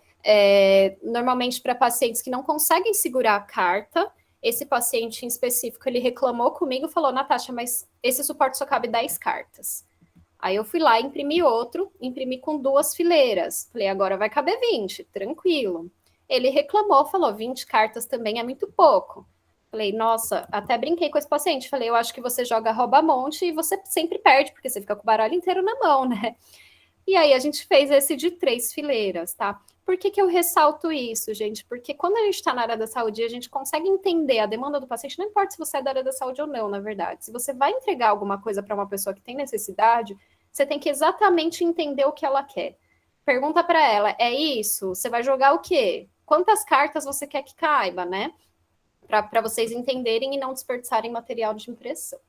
[SPEAKER 2] Normalmente para pacientes que não conseguem segurar a carta. Esse paciente em específico, ele reclamou comigo, falou, Natasha, mas esse suporte só cabe 10 cartas. Aí eu fui lá, imprimi outro, imprimi com 2 fileiras. Falei, agora vai caber 20, tranquilo. Ele reclamou, falou, 20 cartas também é muito pouco. Falei, nossa, até brinquei com esse paciente. Falei, eu acho que você joga rouba-monte e você sempre perde, porque você fica com o baralho inteiro na mão, né? E aí a gente fez esse de 3 fileiras, tá? Por que eu ressalto isso, gente? Porque quando a gente está na área da saúde, a gente consegue entender a demanda do paciente, não importa se você é da área da saúde ou não, na verdade. Se você vai entregar alguma coisa para uma pessoa que tem necessidade, você tem que exatamente entender o que ela quer. Pergunta para ela, é isso? Você vai jogar o quê? Quantas cartas você quer que caiba, né? Para vocês entenderem e não desperdiçarem material de impressão.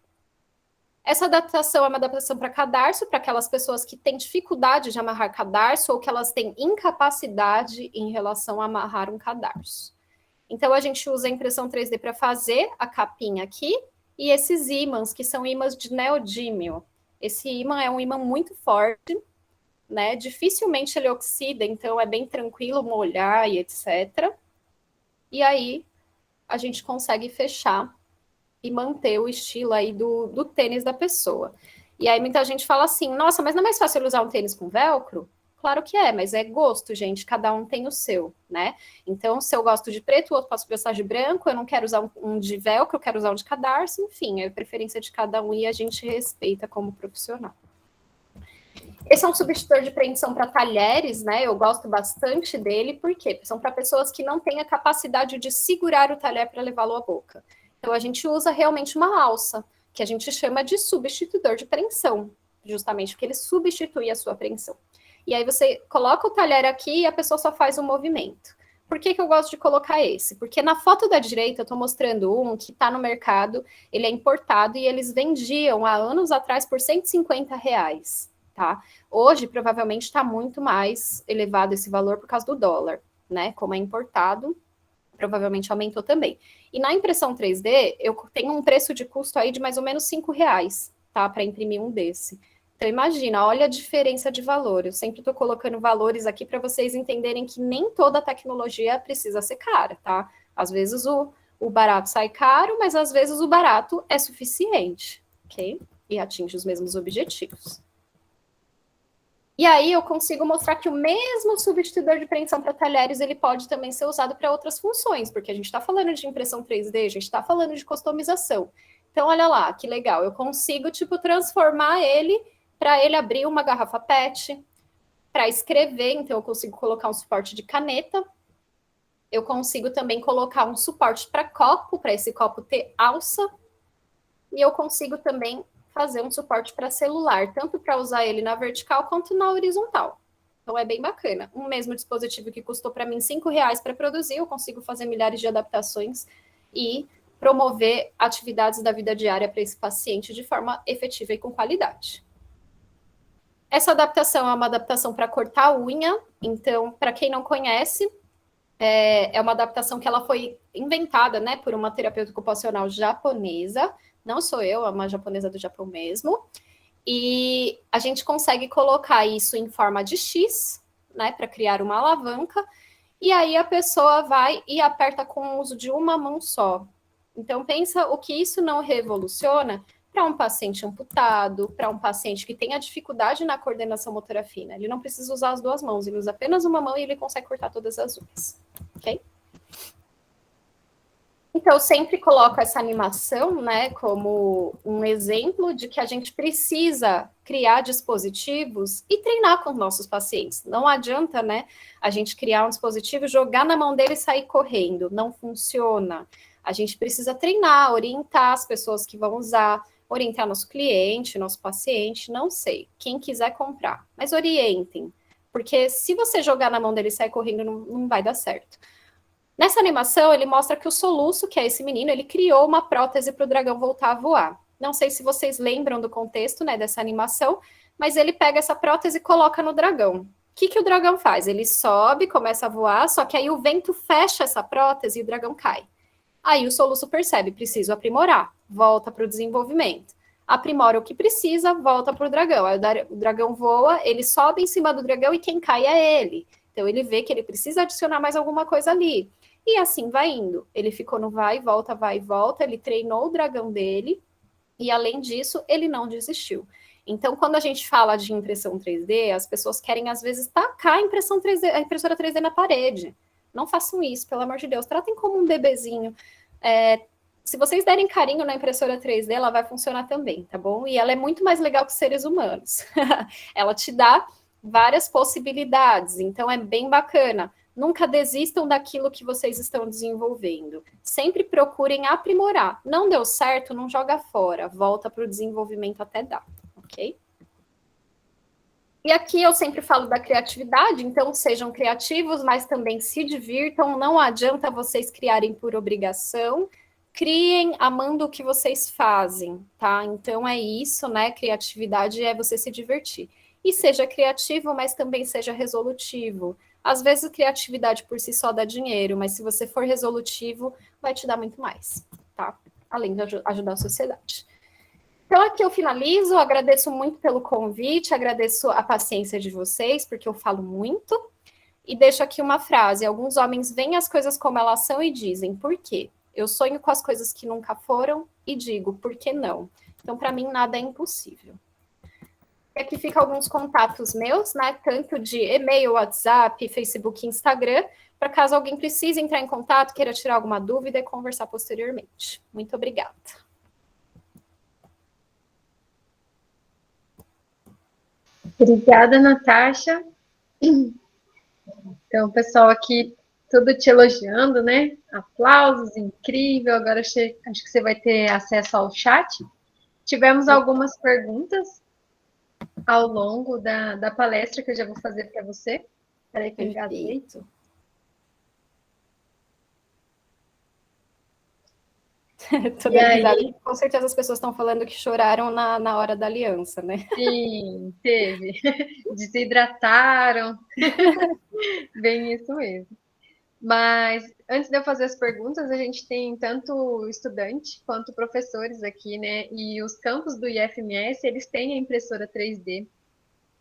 [SPEAKER 2] Essa adaptação é uma adaptação para cadarço, para aquelas pessoas que têm dificuldade de amarrar cadarço ou que elas têm incapacidade em relação a amarrar um cadarço. Então, a gente usa a impressão 3D para fazer a capinha aqui e esses ímãs, que são ímãs de neodímio. Esse ímã é um ímã muito forte, né? Dificilmente ele oxida, então é bem tranquilo molhar e etc. E aí, a gente consegue fechar e manter o estilo aí do tênis da pessoa. E aí muita gente fala assim, nossa, mas não é mais fácil usar um tênis com velcro? Claro que é, mas é gosto, gente, cada um tem o seu, né? Então, se eu gosto de preto, o outro posso gostar de branco, eu não quero usar um de velcro, eu quero usar um de cadarço, enfim, é a preferência de cada um e a gente respeita como profissional. Esse é um substitutor de preensão para talheres, né? Eu gosto bastante dele, por quê? Porque são para pessoas que não têm a capacidade de segurar o talher para levá-lo à boca. Então, a gente usa realmente uma alça, que a gente chama de substituidor de preensão, justamente porque ele substitui a sua preensão. E aí você coloca o talher aqui e a pessoa só faz um movimento. Por que eu gosto de colocar esse? Porque na foto da direita eu estou mostrando um que está no mercado, ele é importado e eles vendiam há anos atrás por R$ 150, tá? Hoje, provavelmente, está muito mais elevado esse valor por causa do dólar, né? Como é importado, provavelmente aumentou também. E na impressão 3D, eu tenho um preço de custo aí de mais ou menos R$ 5, tá? Para imprimir um desse. Então, imagina, olha a diferença de valor. Eu sempre estou colocando valores aqui para vocês entenderem que nem toda tecnologia precisa ser cara, tá? Às vezes o o barato sai caro, mas às vezes o barato é suficiente, ok? E atinge os mesmos objetivos. E aí eu consigo mostrar que o mesmo substituidor de preensão para talheres, ele pode também ser usado para outras funções, porque a gente está falando de impressão 3D, a gente está falando de customização. Então, olha lá, que legal, eu consigo, tipo, transformar ele para ele abrir uma garrafa PET, para escrever, então eu consigo colocar um suporte de caneta, eu consigo também colocar um suporte para copo, para esse copo ter alça, e eu consigo também fazer um suporte para celular, tanto para usar ele na vertical quanto na horizontal. Então é bem bacana. Um mesmo dispositivo que custou para mim R$ 5 para produzir, eu consigo fazer milhares de adaptações e promover atividades da vida diária para esse paciente de forma efetiva e com qualidade. Essa adaptação é uma adaptação para cortar a unha, então, para quem não conhece, é uma adaptação que ela foi inventada, né, por uma terapeuta ocupacional japonesa, não sou eu, é uma japonesa do Japão mesmo, e a gente consegue colocar isso em forma de X, né, para criar uma alavanca, e aí a pessoa vai e aperta com o uso de uma mão só. Então, pensa o que isso não revoluciona para um paciente amputado, para um paciente que tenha dificuldade na coordenação motora fina. Ele não precisa usar as duas mãos, ele usa apenas uma mão e ele consegue cortar todas as unhas, ok? Então, eu sempre coloco essa animação, né, como um exemplo de que a gente precisa criar dispositivos e treinar com os nossos pacientes. Não adianta, né, a gente criar um dispositivo, jogar na mão dele e sair correndo. Não funciona. A gente precisa treinar, orientar as pessoas que vão usar, orientar nosso cliente, nosso paciente, não sei, quem quiser comprar. Mas orientem, porque se você jogar na mão dele e sair correndo, não vai dar certo. Nessa animação, ele mostra que o Soluço, que é esse menino, ele criou uma prótese para o dragão voltar a voar. Não sei se vocês lembram do contexto, né, dessa animação, mas ele pega essa prótese e coloca no dragão. O que o dragão faz? Ele sobe, começa a voar, só que aí o vento fecha essa prótese e o dragão cai. Aí o Soluço percebe, preciso aprimorar, volta para o desenvolvimento. Aprimora o que precisa, volta para o dragão. Aí o dragão voa, ele sobe em cima do dragão e quem cai é ele. Então ele vê que ele precisa adicionar mais alguma coisa ali. E assim vai indo. Ele ficou no vai e volta, ele treinou o dragão dele, e além disso, ele não desistiu. Então, quando a gente fala de impressão 3D, as pessoas querem, às vezes, tacar a impressão 3D, a impressora 3D na parede. Não façam isso, pelo amor de Deus. Tratem como um bebezinho. Se vocês derem carinho na impressora 3D, ela vai funcionar também, tá bom? E ela é muito mais legal que seres humanos. Ela te dá várias possibilidades, então é bem bacana. Nunca desistam daquilo que vocês estão desenvolvendo. Sempre procurem aprimorar. Não deu certo, não joga fora. Volta para o desenvolvimento até dar, ok? E aqui eu sempre falo da criatividade, então sejam criativos, mas também se divirtam. Não adianta vocês criarem por obrigação. Criem amando o que vocês fazem, tá? Então é isso, né? Criatividade é você se divertir. E seja criativo, mas também seja resolutivo. Às vezes, criatividade por si só dá dinheiro, mas se você for resolutivo, vai te dar muito mais, tá? Além de ajudar a sociedade. Então, aqui eu finalizo, agradeço muito pelo convite, agradeço a paciência de vocês, porque eu falo muito, e deixo aqui uma frase: alguns homens veem as coisas como elas são e dizem, por quê? Eu sonho com as coisas que nunca foram e digo, por que não? Então, para mim, nada é impossível. E aqui fica alguns contatos meus, né? Tanto de e-mail, WhatsApp, Facebook, Instagram, para caso alguém precise entrar em contato, queira tirar alguma dúvida e conversar posteriormente. Muito obrigada.
[SPEAKER 1] Obrigada, Natasha. Então, o pessoal aqui tudo te elogiando, né? Aplausos, incrível. Agora acho que você vai ter acesso ao chat. Tivemos algumas perguntas ao longo da palestra que eu já vou fazer para você. Espera aí que eu engasguei.
[SPEAKER 2] Tô dando risada. Com certeza as pessoas estão falando que choraram na hora da aliança, né?
[SPEAKER 1] Sim, teve. Desidrataram. Bem isso mesmo. Mas antes de eu fazer as perguntas, a gente tem tanto estudante quanto professores aqui, né? E os campos do IFMS, eles têm a impressora 3D.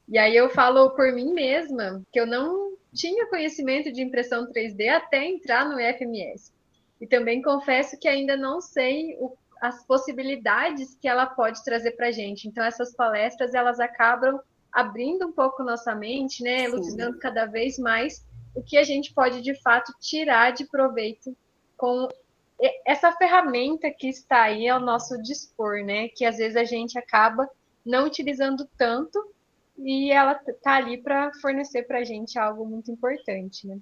[SPEAKER 1] E aí eu falo por mim mesma que eu não tinha conhecimento de impressão 3D até entrar no IFMS. E também confesso que ainda não sei as possibilidades que ela pode trazer para a gente. Então, essas palestras, elas acabam abrindo um pouco nossa mente, né? Elucidando cada vez mais o que a gente pode, de fato, tirar de proveito com essa ferramenta que está aí ao nosso dispor, né? Que às vezes a gente acaba não utilizando tanto e ela está ali para fornecer para a gente algo muito importante, né?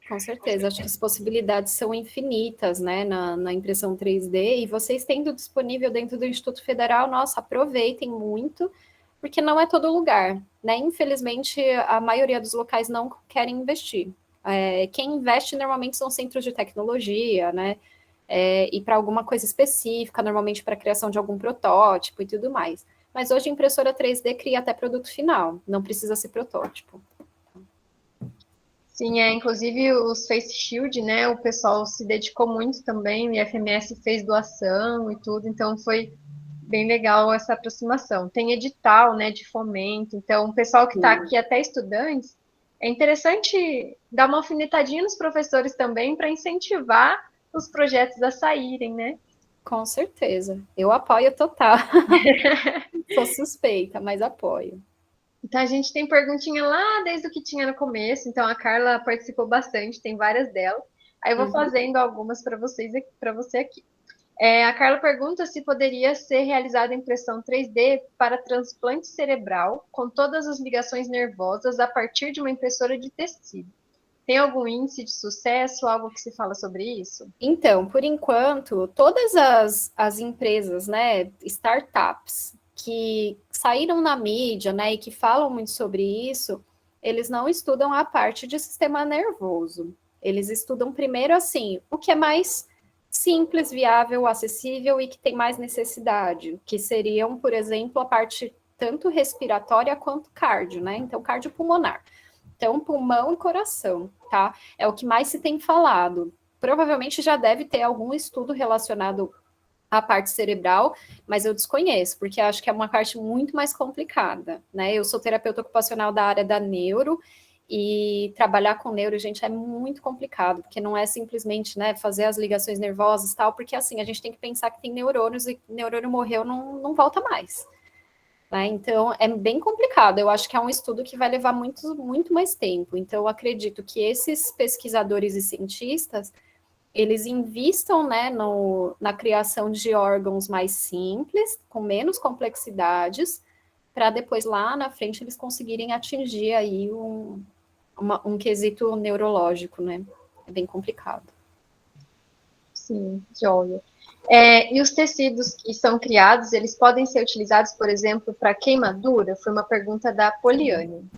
[SPEAKER 2] Com certeza, acho que as possibilidades são infinitas, né, na impressão 3D, e vocês tendo disponível dentro do Instituto Federal, nossa, aproveitem muito, porque não é todo lugar, né, infelizmente a maioria dos locais não querem investir. Quem investe normalmente são centros de tecnologia, né, e para alguma coisa específica, normalmente para a criação de algum protótipo e tudo mais. Mas hoje a impressora 3D cria até produto final, não precisa ser protótipo.
[SPEAKER 1] Sim, inclusive os Face Shield, né? O pessoal se dedicou muito também, o IFMS fez doação e tudo, então foi bem legal essa aproximação. Tem edital, né, de fomento, então o pessoal que está aqui, até estudantes, é interessante dar uma alfinetadinha nos professores também para incentivar os projetos a saírem, né?
[SPEAKER 2] Com certeza, eu apoio total. Sou suspeita, mas apoio.
[SPEAKER 1] Então a gente tem perguntinha lá desde o que tinha no começo, então a Carla participou bastante, tem várias delas. Aí eu vou fazendo algumas para vocês, para você aqui. A Carla pergunta se poderia ser realizada impressão 3D para transplante cerebral com todas as ligações nervosas a partir de uma impressora de tecido. Tem algum índice de sucesso, algo que se fala sobre isso?
[SPEAKER 2] Então, por enquanto, todas as empresas, né, startups, que saíram na mídia, né, e que falam muito sobre isso, eles não estudam a parte de sistema nervoso. Eles estudam primeiro, assim, o que é mais simples, viável, acessível e que tem mais necessidade, que seriam, por exemplo, a parte tanto respiratória quanto cardio, né? Então, cardiopulmonar. Então, pulmão e coração, tá? É o que mais se tem falado. Provavelmente já deve ter algum estudo relacionado à parte cerebral, mas eu desconheço, porque acho que é uma parte muito mais complicada, né? Eu sou terapeuta ocupacional da área da neuro, e trabalhar com neuro, gente, é muito complicado, porque não é simplesmente, né, fazer as ligações nervosas e tal, porque assim, a gente tem que pensar que tem neurônios e neurônio morreu, não volta mais. Né? Então, é bem complicado. Eu acho que é um estudo que vai levar muito, muito mais tempo. Então, eu acredito que esses pesquisadores e cientistas, eles invistam, né, na criação de órgãos mais simples, com menos complexidades, para depois, lá na frente, eles conseguirem atingir aí um quesito neurológico, né? É bem complicado.
[SPEAKER 1] Sim, joia. E os tecidos que são criados, eles podem ser utilizados, por exemplo, para queimadura? Foi uma pergunta da Poliane.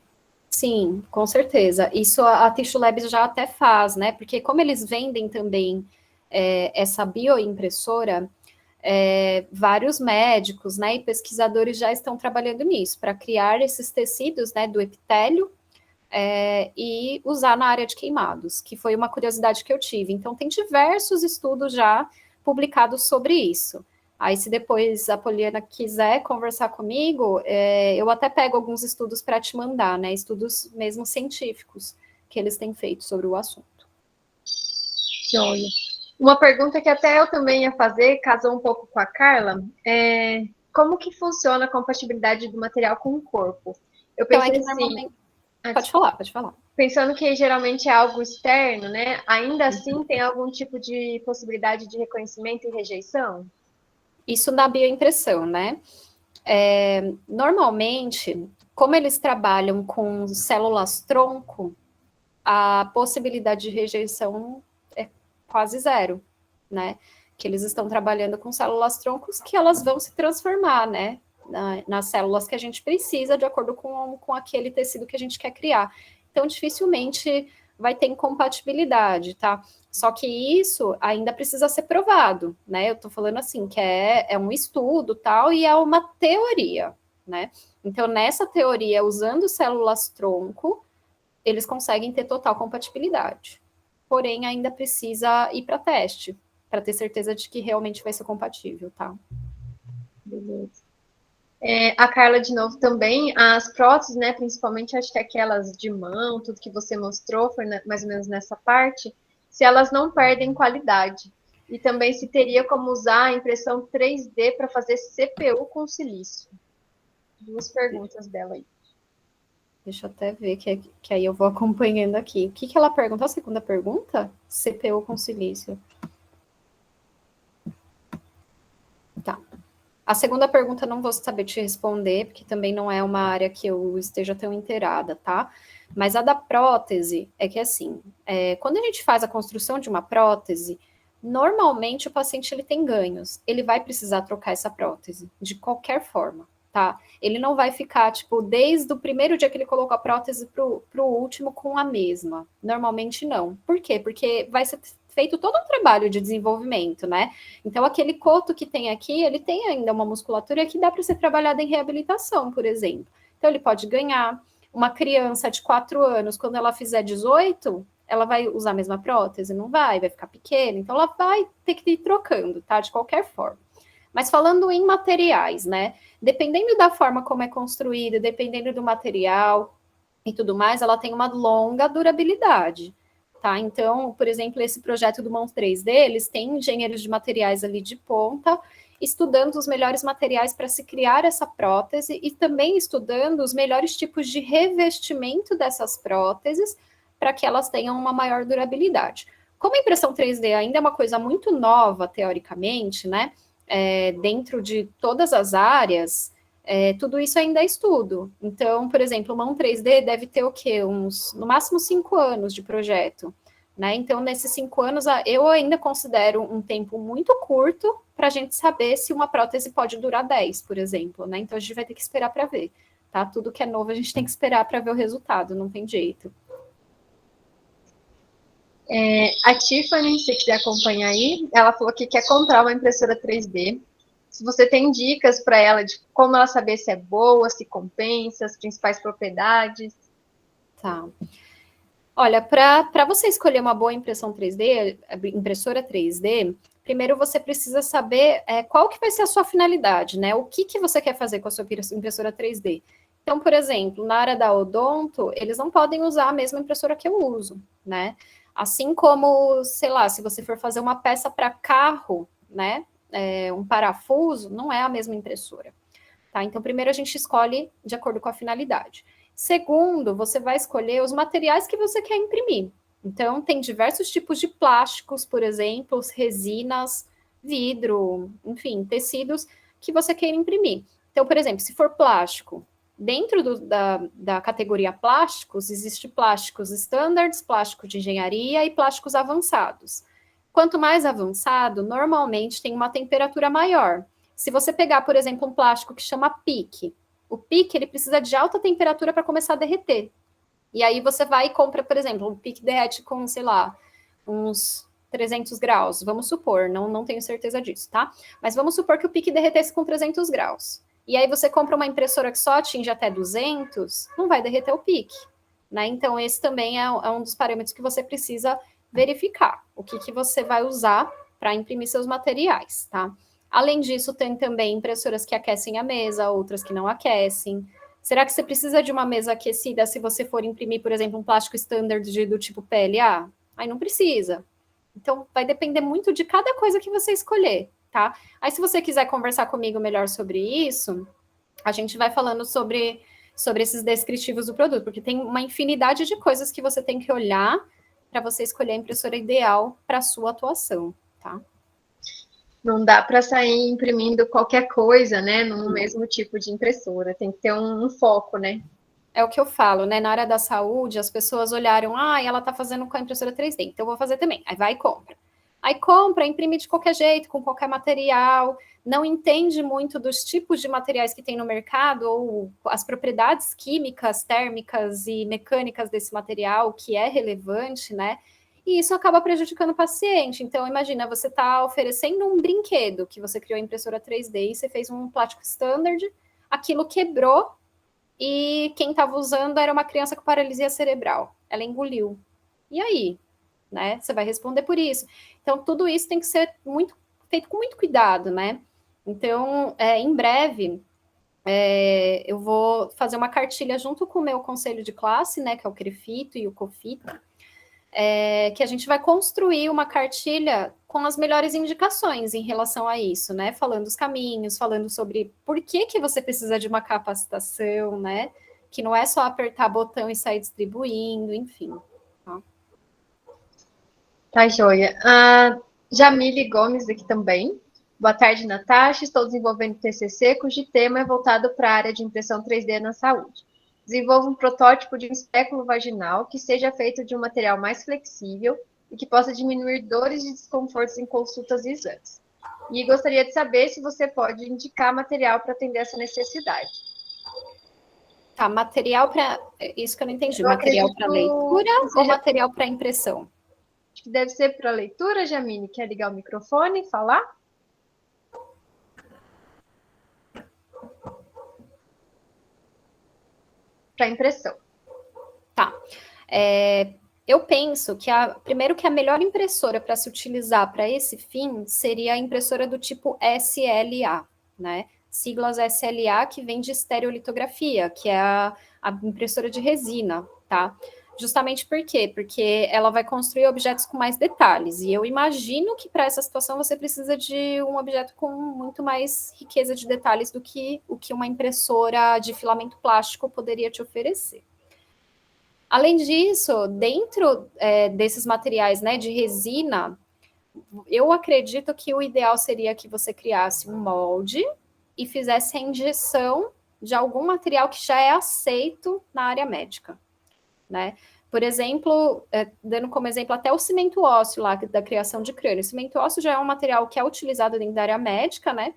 [SPEAKER 2] Sim, com certeza. Isso a Tissue Labs já até faz, né? Porque como eles vendem também essa bioimpressora, vários médicos, né, e pesquisadores já estão trabalhando nisso, para criar esses tecidos, né, do epitélio, e usar na área de queimados, que foi uma curiosidade que eu tive. Então, tem diversos estudos já publicados sobre isso. Aí, se depois a Poliana quiser conversar comigo, eu até pego alguns estudos para te mandar, né? Estudos mesmo científicos que eles têm feito sobre o assunto.
[SPEAKER 1] Joia. Uma pergunta que até eu também ia fazer, casou um pouco com a Carla, como que funciona a compatibilidade do material com o corpo? Eu
[SPEAKER 2] Então,
[SPEAKER 1] pensei
[SPEAKER 2] que
[SPEAKER 1] assim,
[SPEAKER 2] normalmente... Pode falar.
[SPEAKER 1] Pensando que geralmente é algo externo, né? Ainda assim tem algum tipo de possibilidade de reconhecimento e rejeição?
[SPEAKER 2] Isso na bioimpressão, né? Normalmente, como eles trabalham com células-tronco, a possibilidade de rejeição é quase zero, né? Que eles estão trabalhando com células-troncos que elas vão se transformar, né? Nas células que a gente precisa, de acordo com aquele tecido que a gente quer criar. Então, dificilmente vai ter incompatibilidade, tá? Só que isso ainda precisa ser provado, né? Eu tô falando assim, que é um estudo, tal, e é uma teoria, né? Então, nessa teoria, usando células-tronco, eles conseguem ter total compatibilidade. Porém, ainda precisa ir para teste, para ter certeza de que realmente vai ser compatível, tá?
[SPEAKER 1] Beleza. A Carla, de novo, também, as próteses, né, principalmente, acho que aquelas de mão, tudo que você mostrou, foi mais ou menos nessa parte, se elas não perdem qualidade. E também se teria como usar a impressão 3D para fazer CPU com silício. Duas perguntas dela aí.
[SPEAKER 2] Deixa eu até ver, que aí eu vou acompanhando aqui. O que ela perguntou? A segunda pergunta? CPU com silício. Tá. A segunda pergunta eu não vou saber te responder, porque também não é uma área que eu esteja tão inteirada, tá? Mas a da prótese é que, assim, quando a gente faz a construção de uma prótese, normalmente o paciente ele tem ganhos. Ele vai precisar trocar essa prótese, de qualquer forma, tá? Ele não vai ficar, tipo, desde o primeiro dia que ele colocou a prótese pro último com a mesma. Normalmente não. Por quê? Porque vai ser feito todo um trabalho de desenvolvimento, né? Então, aquele coto que tem aqui, ele tem ainda uma musculatura que dá para ser trabalhada em reabilitação, por exemplo. Então, ele pode ganhar. Uma criança de 4 anos, quando ela fizer 18, ela vai usar a mesma prótese? Não vai, vai ficar pequena. Então, ela vai ter que ir trocando, tá? De qualquer forma. Mas falando em materiais, né? Dependendo da forma como é construída, dependendo do material e tudo mais, ela tem uma longa durabilidade. Tá? Então, por exemplo, esse projeto do Mão 3D, eles têm engenheiros de materiais ali de ponta, estudando os melhores materiais para se criar essa prótese e também estudando os melhores tipos de revestimento dessas próteses para que elas tenham uma maior durabilidade. Como a impressão 3D ainda é uma coisa muito nova, teoricamente, né? Dentro de todas as áreas, tudo isso ainda é estudo. Então, por exemplo, uma 3D deve ter o quê? No máximo 5 anos de projeto. Né? Então, nesses 5 anos, eu ainda considero um tempo muito curto para a gente saber se uma prótese pode durar 10, por exemplo. Né? Então, a gente vai ter que esperar para ver. Tá? Tudo que é novo, a gente tem que esperar para ver o resultado, não tem jeito.
[SPEAKER 1] A Tiffany, se quiser acompanhar aí, ela falou que quer comprar uma impressora 3D. Se você tem dicas para ela de como ela saber se é boa, se compensa, as principais propriedades.
[SPEAKER 2] Tá. Olha, para você escolher uma boa impressora 3D, primeiro você precisa saber qual que vai ser a sua finalidade, né? O que você quer fazer com a sua impressora 3D. Então, por exemplo, na área da odonto, eles não podem usar a mesma impressora que eu uso, né? Assim como, sei lá, se você for fazer uma peça para carro, né? Um parafuso, não é a mesma impressora. Tá? Então, primeiro a gente escolhe de acordo com a finalidade. Segundo, você vai escolher os materiais que você quer imprimir. Então, tem diversos tipos de plásticos, por exemplo, resinas, vidro, enfim, tecidos que você quer imprimir. Então, por exemplo, se for plástico, dentro da categoria plásticos, existe plásticos standards, plástico de engenharia e plásticos avançados. Quanto mais avançado, normalmente tem uma temperatura maior. Se você pegar, por exemplo, um plástico que chama PIC, o PIC ele precisa de alta temperatura para começar a derreter. E aí você vai e compra, por exemplo, o PIC derrete com, sei lá, uns 300 graus, vamos supor, não tenho certeza disso, tá? Mas vamos supor que o PIC derretesse com 300 graus. E aí você compra uma impressora que só atinge até 200, não vai derreter o PIC. Né? Então, esse também é um dos parâmetros que você precisa verificar. O que você vai usar para imprimir seus materiais, tá? Além disso, tem também impressoras que aquecem a mesa, outras que não aquecem. Será que você precisa de uma mesa aquecida se você for imprimir, por exemplo, um plástico standard do tipo PLA? Aí não precisa. Então, vai depender muito de cada coisa que você escolher, tá? Aí, se você quiser conversar comigo melhor sobre isso, a gente vai falando sobre esses descritivos do produto, porque tem uma infinidade de coisas que você tem que olhar para você escolher a impressora ideal para a sua atuação, tá?
[SPEAKER 1] Não dá para sair imprimindo qualquer coisa, né, no mesmo tipo de impressora. Tem que ter um foco, né?
[SPEAKER 2] É o que eu falo, né? Na área da saúde, as pessoas olharam, ela tá fazendo com a impressora 3D, então eu vou fazer também. Aí vai e compra. Aí compra, imprime de qualquer jeito, com qualquer material, não entende muito dos tipos de materiais que tem no mercado ou as propriedades químicas, térmicas e mecânicas desse material, que é relevante, né? E isso acaba prejudicando o paciente. Então, imagina, você está oferecendo um brinquedo que você criou a impressora 3D e você fez um plástico standard, aquilo quebrou e quem estava usando era uma criança com paralisia cerebral. Ela engoliu. E aí? Né? Você vai responder por isso. Então, tudo isso tem que ser feito com muito cuidado, né? Então, em breve, eu vou fazer uma cartilha junto com o meu conselho de classe, né? Que é o CREFITO e o COFITO, que a gente vai construir uma cartilha com as melhores indicações em relação a isso, né? Falando os caminhos, falando sobre por que você precisa de uma capacitação, né? Que não é só apertar botão e sair distribuindo, enfim.
[SPEAKER 1] Tá, joia. A Jamile Gomes aqui também. Boa tarde, Natasha. Estou desenvolvendo TCC, cujo tema é voltado para a área de impressão 3D na saúde. Desenvolvo um protótipo de um espéculo vaginal que seja feito de um material mais flexível e que possa diminuir dores e desconfortos em consultas e exames. E gostaria de saber se você pode indicar material para atender essa necessidade.
[SPEAKER 2] Tá, material para... Isso que eu não entendi.
[SPEAKER 1] Eu
[SPEAKER 2] material para leitura ou material para impressão?
[SPEAKER 1] Acho que deve ser para leitura, Jamine. Quer ligar o microfone e falar? Para impressão.
[SPEAKER 2] Tá. Eu penso que primeiro que a melhor impressora para se utilizar para esse fim seria a impressora do tipo SLA, né? Siglas SLA, que vem de estereolitografia, que é a impressora de resina, tá? Justamente por quê? Porque ela vai construir objetos com mais detalhes. E eu imagino que para essa situação você precisa de um objeto com muito mais riqueza de detalhes do que o que uma impressora de filamento plástico poderia te oferecer. Além disso, dentro desses materiais, né, de resina, eu acredito que o ideal seria que você criasse um molde e fizesse a injeção de algum material que já é aceito na área médica, né? Por exemplo, dando como exemplo até o cimento ósseo lá da criação de crânio. O cimento ósseo já é um material que é utilizado dentro da área médica, né?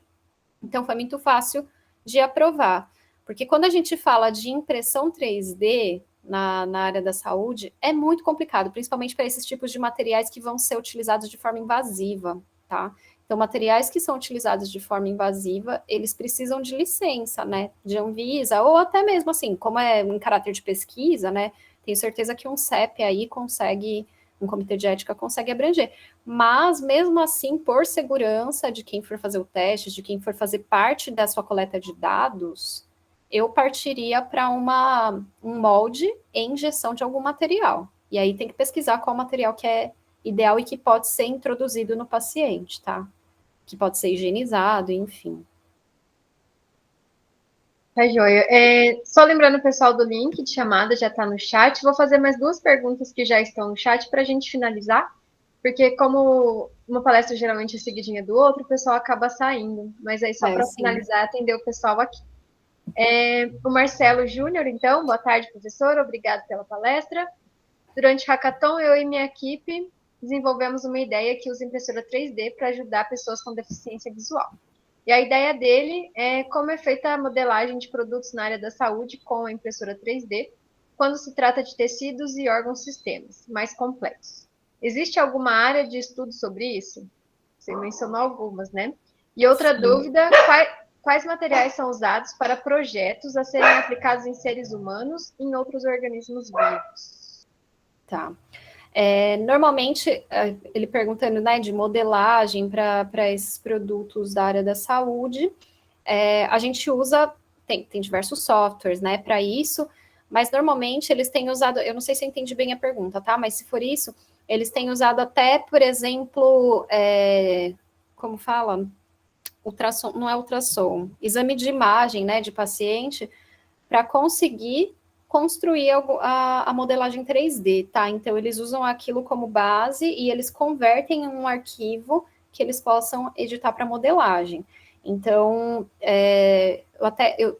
[SPEAKER 2] Então foi muito fácil de aprovar. Porque quando a gente fala de impressão 3D na área da saúde, é muito complicado, principalmente para esses tipos de materiais que vão ser utilizados de forma invasiva, tá? Então, materiais que são utilizados de forma invasiva, eles precisam de licença, né? De Anvisa, ou até mesmo assim, como é em caráter de pesquisa, né? Tenho certeza que um CEP aí consegue, um comitê de ética consegue abranger. Mas, mesmo assim, por segurança de quem for fazer o teste, de quem for fazer parte da sua coleta de dados, eu partiria para um molde e injeção de algum material. E aí tem que pesquisar qual material que é ideal e que pode ser introduzido no paciente, tá? Que pode ser higienizado, enfim.
[SPEAKER 1] Tá, joia. Só lembrando o pessoal do link de chamada, já está no chat. Vou fazer mais duas perguntas que já estão no chat para a gente finalizar, porque como uma palestra geralmente é seguidinha do outro, o pessoal acaba saindo. Mas aí, só para finalizar, atender o pessoal aqui. O Marcelo Júnior, então, boa tarde, professor, obrigado pela palestra. Durante o Hackathon, eu e minha equipe desenvolvemos uma ideia que usa impressora 3D para ajudar pessoas com deficiência visual. E a ideia dele é como é feita a modelagem de produtos na área da saúde com a impressora 3D, quando se trata de tecidos e órgãos-sistemas mais complexos. Existe alguma área de estudo sobre isso? Você mencionou algumas, né? E outra dúvida, quais materiais são usados para projetos a serem aplicados em seres humanos e em outros organismos vivos?
[SPEAKER 2] Tá. Normalmente, ele perguntando, né, de modelagem para esses produtos da área da saúde, a gente usa, tem diversos softwares, né, para isso, mas normalmente eles têm usado, eu não sei se eu entendi bem a pergunta, tá, mas se for isso, eles têm usado até, por exemplo, como fala? Ultrassom, não é ultrassom, exame de imagem, né, de paciente, para conseguir construir a modelagem 3D, tá? Então, eles usam aquilo como base e eles convertem em um arquivo que eles possam editar para modelagem. Então,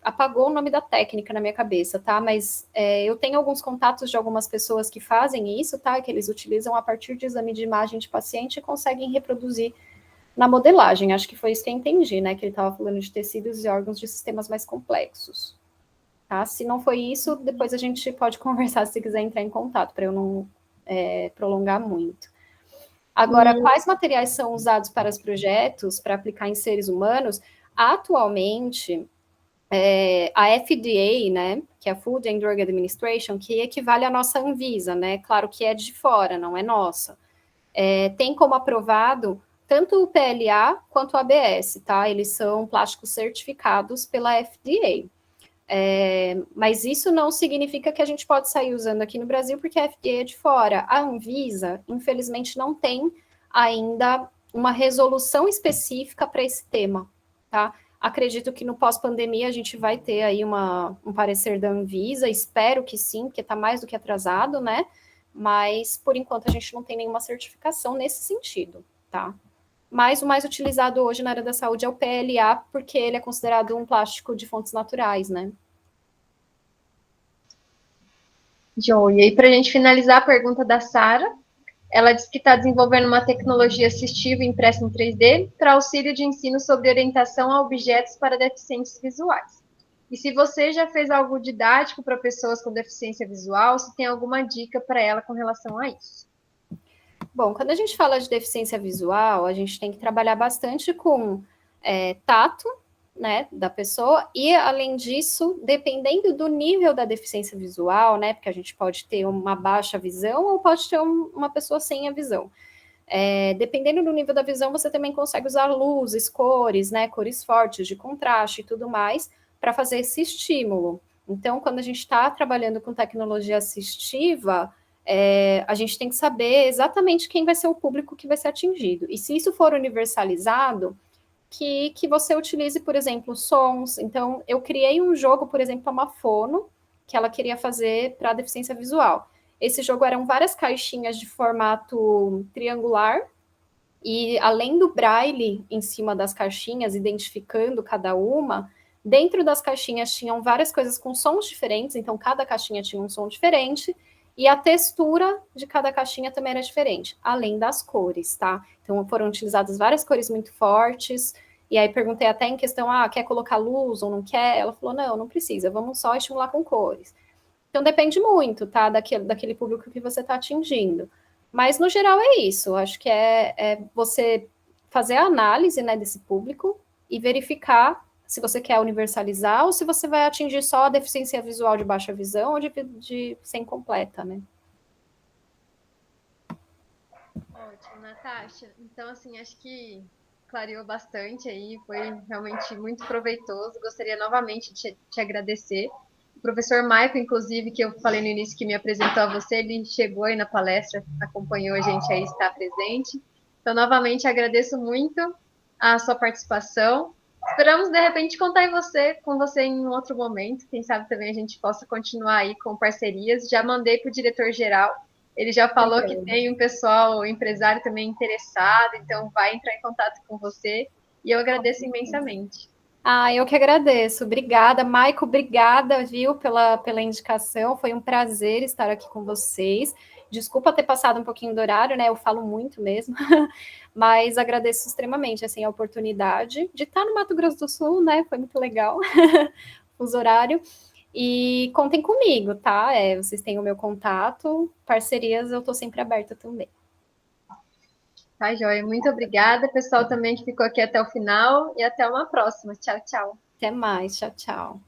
[SPEAKER 2] apagou o nome da técnica na minha cabeça, tá? Mas eu tenho alguns contatos de algumas pessoas que fazem isso, tá? Que eles utilizam a partir de exame de imagem de paciente e conseguem reproduzir na modelagem. Acho que foi isso que eu entendi, né? Que ele estava falando de tecidos e órgãos de sistemas mais complexos. Tá? Se não foi isso, depois a gente pode conversar se quiser entrar em contato, para eu não prolongar muito. Agora, quais materiais são usados para os projetos, para aplicar em seres humanos? Atualmente, a FDA, né, que é a Food and Drug Administration, que equivale à nossa Anvisa, né, claro que é de fora, não é nossa, tem como aprovado tanto o PLA quanto o ABS, tá? Eles são plásticos certificados pela FDA. Mas isso não significa que a gente pode sair usando aqui no Brasil, porque a FDA é de fora. A Anvisa, infelizmente, não tem ainda uma resolução específica para esse tema, tá? Acredito que no pós-pandemia a gente vai ter aí um parecer da Anvisa, espero que sim, porque está mais do que atrasado, né? Mas, por enquanto, a gente não tem nenhuma certificação nesse sentido, tá? Mas o mais utilizado hoje na área da saúde é o PLA, porque ele é considerado um plástico de fontes naturais, né?
[SPEAKER 1] João, e aí, para a gente finalizar a pergunta da Sara, ela diz que está desenvolvendo uma tecnologia assistiva impressa em 3D para auxílio de ensino sobre orientação a objetos para deficientes visuais. E se você já fez algo didático para pessoas com deficiência visual, se tem alguma dica para ela com relação a isso?
[SPEAKER 2] Bom, quando a gente fala de deficiência visual, a gente tem que trabalhar bastante com tato, né, da pessoa, e além disso, dependendo do nível da deficiência visual, né, porque a gente pode ter uma baixa visão ou pode ter uma pessoa sem a visão. Dependendo do nível da visão, você também consegue usar luzes, cores, né, cores fortes, de contraste e tudo mais, para fazer esse estímulo. Então, quando a gente está trabalhando com tecnologia assistiva, a gente tem que saber exatamente quem vai ser o público que vai ser atingido. E se isso for universalizado, que você utilize, por exemplo, sons. Então, eu criei um jogo, por exemplo, a uma fono, que ela queria fazer para deficiência visual. Esse jogo eram várias caixinhas de formato triangular, e além do braille em cima das caixinhas, identificando cada uma, dentro das caixinhas tinham várias coisas com sons diferentes, então cada caixinha tinha um som diferente, e a textura de cada caixinha também era diferente, além das cores, tá? Então foram utilizadas várias cores muito fortes, e aí perguntei até em questão, quer colocar luz ou não quer? Ela falou, não, não precisa, vamos só estimular com cores. Então depende muito, tá, daquele público que você está atingindo. Mas no geral é isso. Acho que é você fazer a análise, né, desse público e verificar se você quer universalizar ou se você vai atingir só a deficiência visual de baixa visão ou de sem completa, né?
[SPEAKER 1] Ótimo, Natasha. Então, assim, acho que clareou bastante aí, foi realmente muito proveitoso. Gostaria novamente de te agradecer. O professor Maico, inclusive, que eu falei no início que me apresentou a você, ele chegou aí na palestra, acompanhou a gente aí, está presente. Então, novamente, agradeço muito a sua participação. Esperamos, de repente, contar com você em um outro momento. Quem sabe também a gente possa continuar aí com parcerias. Já mandei para o diretor-geral, ele já falou que tem um pessoal empresário também interessado, então vai entrar em contato com você. E eu agradeço imensamente.
[SPEAKER 2] Eu que agradeço. Obrigada, Maico, obrigada, viu, pela indicação. Foi um prazer estar aqui com vocês. Desculpa ter passado um pouquinho do horário, né? Eu falo muito mesmo, mas agradeço extremamente assim a oportunidade de estar no Mato Grosso do Sul, né? Foi muito legal o horário. E contem comigo, tá? Vocês têm o meu contato, parcerias, eu estou sempre aberta também.
[SPEAKER 1] Tá, joia. Muito obrigada, pessoal também que ficou aqui até o final e até uma próxima. Tchau, tchau.
[SPEAKER 2] Até mais, tchau, tchau.